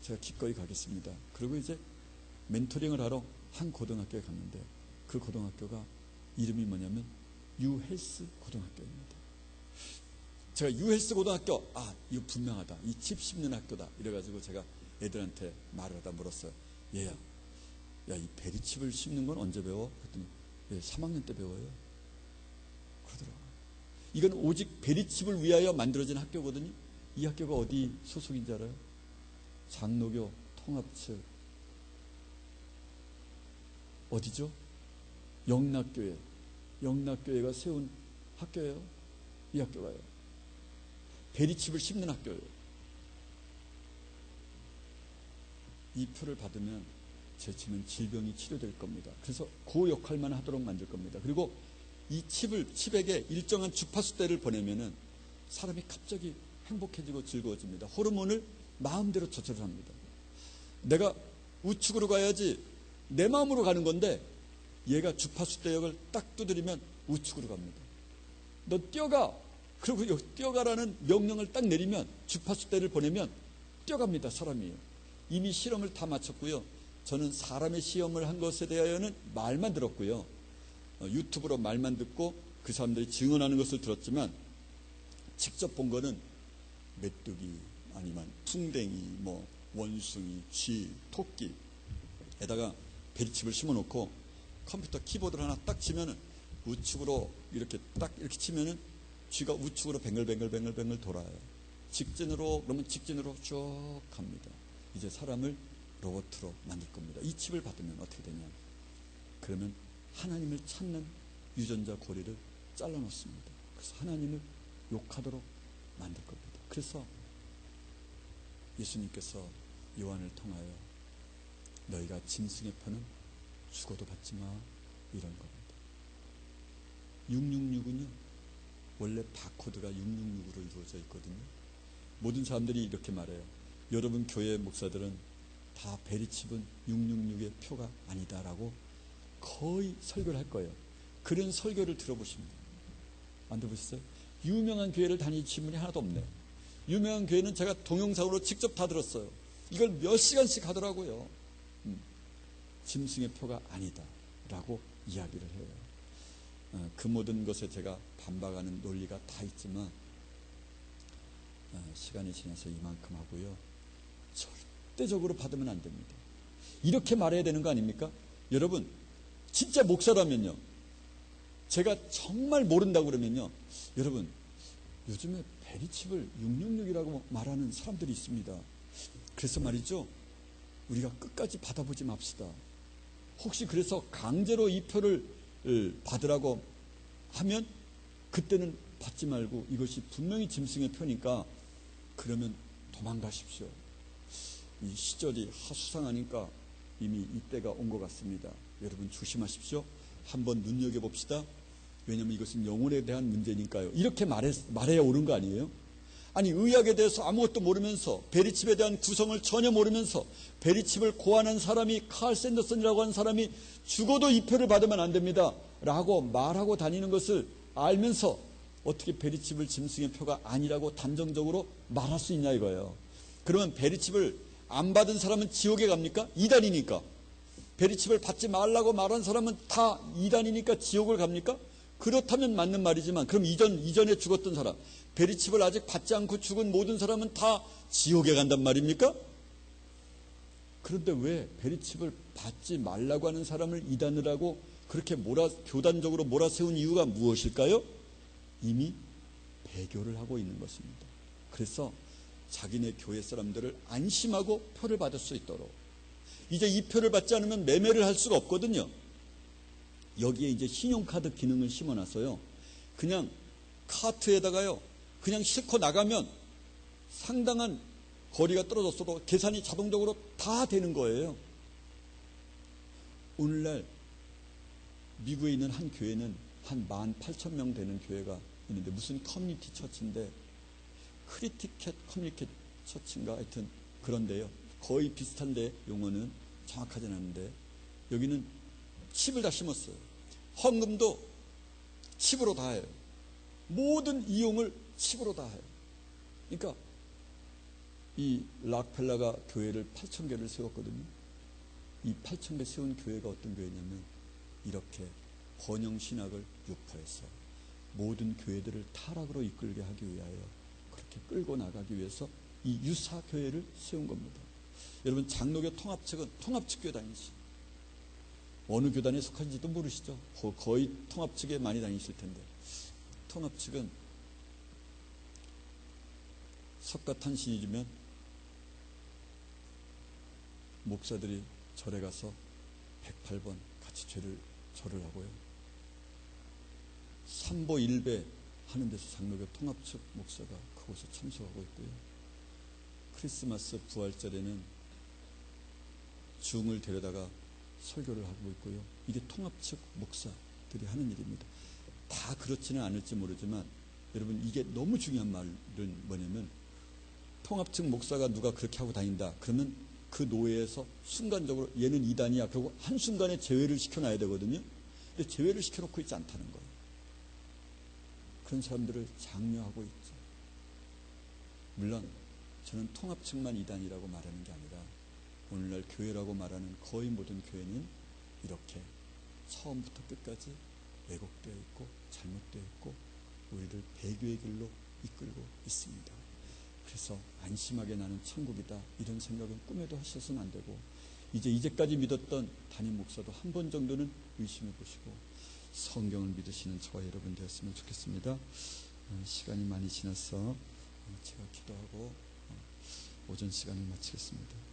제가 기꺼이 가겠습니다. 그리고 이제 멘토링을 하러 한 고등학교에 갔는데, 그 고등학교가 이름이 뭐냐면 유헬스 고등학교입니다. 제가 유헬스 고등학교, 이거 분명하다, 이 칩 심는 학교다 이래가지고 제가 애들한테 말을 하다 물었어요. 얘야, 이 베리칩을 심는 건 언제 배워? 그랬더니 3학년 때 배워요. 그러더라고요. 이건 오직 베리칩을 위하여 만들어진 학교거든요. 이 학교가 어디 소속인지 알아요? 장로교 통합측. 어디죠? 영락교회가 세운 학교예요. 이 학교가요. 베리칩을 심는 학교예요. 이 표를 받으면 제 치는 질병이 치료될 겁니다. 그래서 그 역할만 하도록 만들 겁니다. 그리고 이 칩에게 일정한 주파수대를 보내면은 사람이 갑자기 행복해지고 즐거워집니다. 호르몬을 마음대로 조절을 합니다. 내가 우측으로 가야지 내 마음으로 가는 건데 얘가 주파수 대역을 딱 두드리면 우측으로 갑니다. 너 뛰어가! 그리고 뛰어가라는 명령을 딱 내리면 주파수 대를 보내면 뛰어갑니다. 사람이요. 이미 실험을 다 마쳤고요. 저는 사람의 시험을 한 것에 대하여는 말만 들었고요. 유튜브로 말만 듣고 그 사람들이 증언하는 것을 들었지만 직접 본 거는 메뚜기 아니면 풍뎅이 원숭이, 쥐, 토끼에다가 베리칩을 심어놓고 컴퓨터 키보드를 하나 딱 치면은 우측으로 이렇게 딱 이렇게 치면은 쥐가 우측으로 뱅글뱅글 돌아요. 직진으로 그러면 직진으로 쭉 갑니다. 이제 사람을 로봇으로 만들 겁니다. 이 칩을 받으면 어떻게 되냐? 그러면 하나님을 찾는 유전자 고리를 잘라놓습니다. 그래서 하나님을 욕하도록 만들 겁니다. 그래서 예수님께서 요한을 통하여 너희가 짐승의 표는 죽어도 받지 마 이런 겁니다. 666은요 원래 바코드가 666으로 이루어져 있거든요. 모든 사람들이 이렇게 말해요. 여러분 교회 목사들은 다 베리칩은 666의 표가 아니다라고 거의 설교를 할 거예요. 그런 설교를 들어보십니다. 안 들어보셨어요? 유명한 교회를 다니신 분이 하나도 없네. 유명한 교회는 제가 동영상으로 직접 다 들었어요. 이걸 몇 시간씩 하더라고요. 짐승의 표가 아니다 라고 이야기를 해요. 그 모든 것에 제가 반박하는 논리가 다 있지만 시간이 지나서 이만큼 하고요. 절대적으로 받으면 안 됩니다. 이렇게 말해야 되는 거 아닙니까? 여러분 진짜 목사라면요. 제가 정말 모른다고 그러면요. 여러분 요즘에 베리칩을 666이라고 말하는 사람들이 있습니다. 그래서 말이죠. 우리가 끝까지 받아보지 맙시다. 혹시 그래서 강제로 이 표를 받으라고 하면 그때는 받지 말고 이것이 분명히 짐승의 표니까 그러면 도망가십시오. 이 시절이 하수상하니까 이미 이때가 온 것 같습니다. 여러분 조심하십시오. 한번 눈여겨봅시다. 왜냐하면 이것은 영혼에 대한 문제니까요. 이렇게 말해야 옳은 거 아니에요? 아니 의학에 대해서 아무것도 모르면서 베리칩에 대한 구성을 전혀 모르면서 베리칩을 고안한 사람이 칼 샌더슨이라고 하는 사람이 죽어도 이 표를 받으면 안 됩니다 라고 말하고 다니는 것을 알면서 어떻게 베리칩을 짐승의 표가 아니라고 단정적으로 말할 수 있냐 이거예요. 그러면 베리칩을 안 받은 사람은 지옥에 갑니까? 이단이니까. 베리칩을 받지 말라고 말한 사람은 다 이단이니까 지옥을 갑니까? 그렇다면 맞는 말이지만 그럼 이전에 죽었던 사람 베리칩을 아직 받지 않고 죽은 모든 사람은 다 지옥에 간단 말입니까? 그런데 왜 베리칩을 받지 말라고 하는 사람을 이단을 하고 그렇게 교단적으로 몰아세운 이유가 무엇일까요? 이미 배교를 하고 있는 것입니다. 그래서 자기네 교회 사람들을 안심하고 표를 받을 수 있도록 이제 이 표를 받지 않으면 매매를 할 수가 없거든요. 여기에 이제 신용카드 기능을 심어놨어요. 그냥 카트에다가요. 그냥 싣고 나가면 상당한 거리가 떨어졌어도 계산이 자동적으로 다 되는 거예요. 오늘날 미국에 있는 한 교회는 한 18,000명 되는 교회가 있는데 무슨 커뮤니티 처치인데 크리티켓 커뮤니티 처치인가 하여튼 그런데요. 거의 비슷한데 용어는 정확하진 않은데 여기는 칩을 다 심었어요. 헌금도 칩으로 다 해요. 모든 이용을 칩으로 다 해요. 그러니까 이 락펠라가 교회를 8,000개를 세웠거든요. 이 8,000개 세운 교회가 어떤 교회냐면 이렇게 번영신학을 유포해서 모든 교회들을 타락으로 이끌게 하기 위하여 그렇게 끌고 나가기 위해서 이 유사교회를 세운 겁니다. 여러분 장로교 통합측은 통합측 교회 다니시 어느 교단에 속한지도 모르시죠? 거의 통합측에 많이 다니실 텐데 통합측은 석가탄신일이면 목사들이 절에 가서 108번 같이 절을 하고요. 삼보 일배 하는 데서 장로교 통합측 목사가 그곳에 참석하고 있고요. 크리스마스 부활절에는 중을 데려다가 설교를 하고 있고요. 이게 통합측 목사들이 하는 일입니다. 다 그렇지는 않을지 모르지만 여러분 이게 너무 중요한 말은 뭐냐면 통합측 목사가 누가 그렇게 하고 다닌다 그러면 그 노예에서 순간적으로 얘는 이단이야 그리고 한순간에 제외를 시켜놔야 되거든요. 근데 제외를 시켜놓고 있지 않다는 거예요. 그런 사람들을 장려하고 있죠. 물론 저는 통합측만 이단이라고 말하는 게 아니라 오늘날 교회라고 말하는 거의 모든 교회는 이렇게 처음부터 끝까지 왜곡되어 있고 잘못되어 있고 우리를 배교의 길로 이끌고 있습니다. 그래서 안심하게 나는 천국이다 이런 생각은 꿈에도 하셔서는 안 되고 이제까지 믿었던 담임 목사도 한 번 정도는 의심해 보시고 성경을 믿으시는 저와 여러분 되었으면 좋겠습니다. 시간이 많이 지나서 제가 기도하고 오전 시간을 마치겠습니다.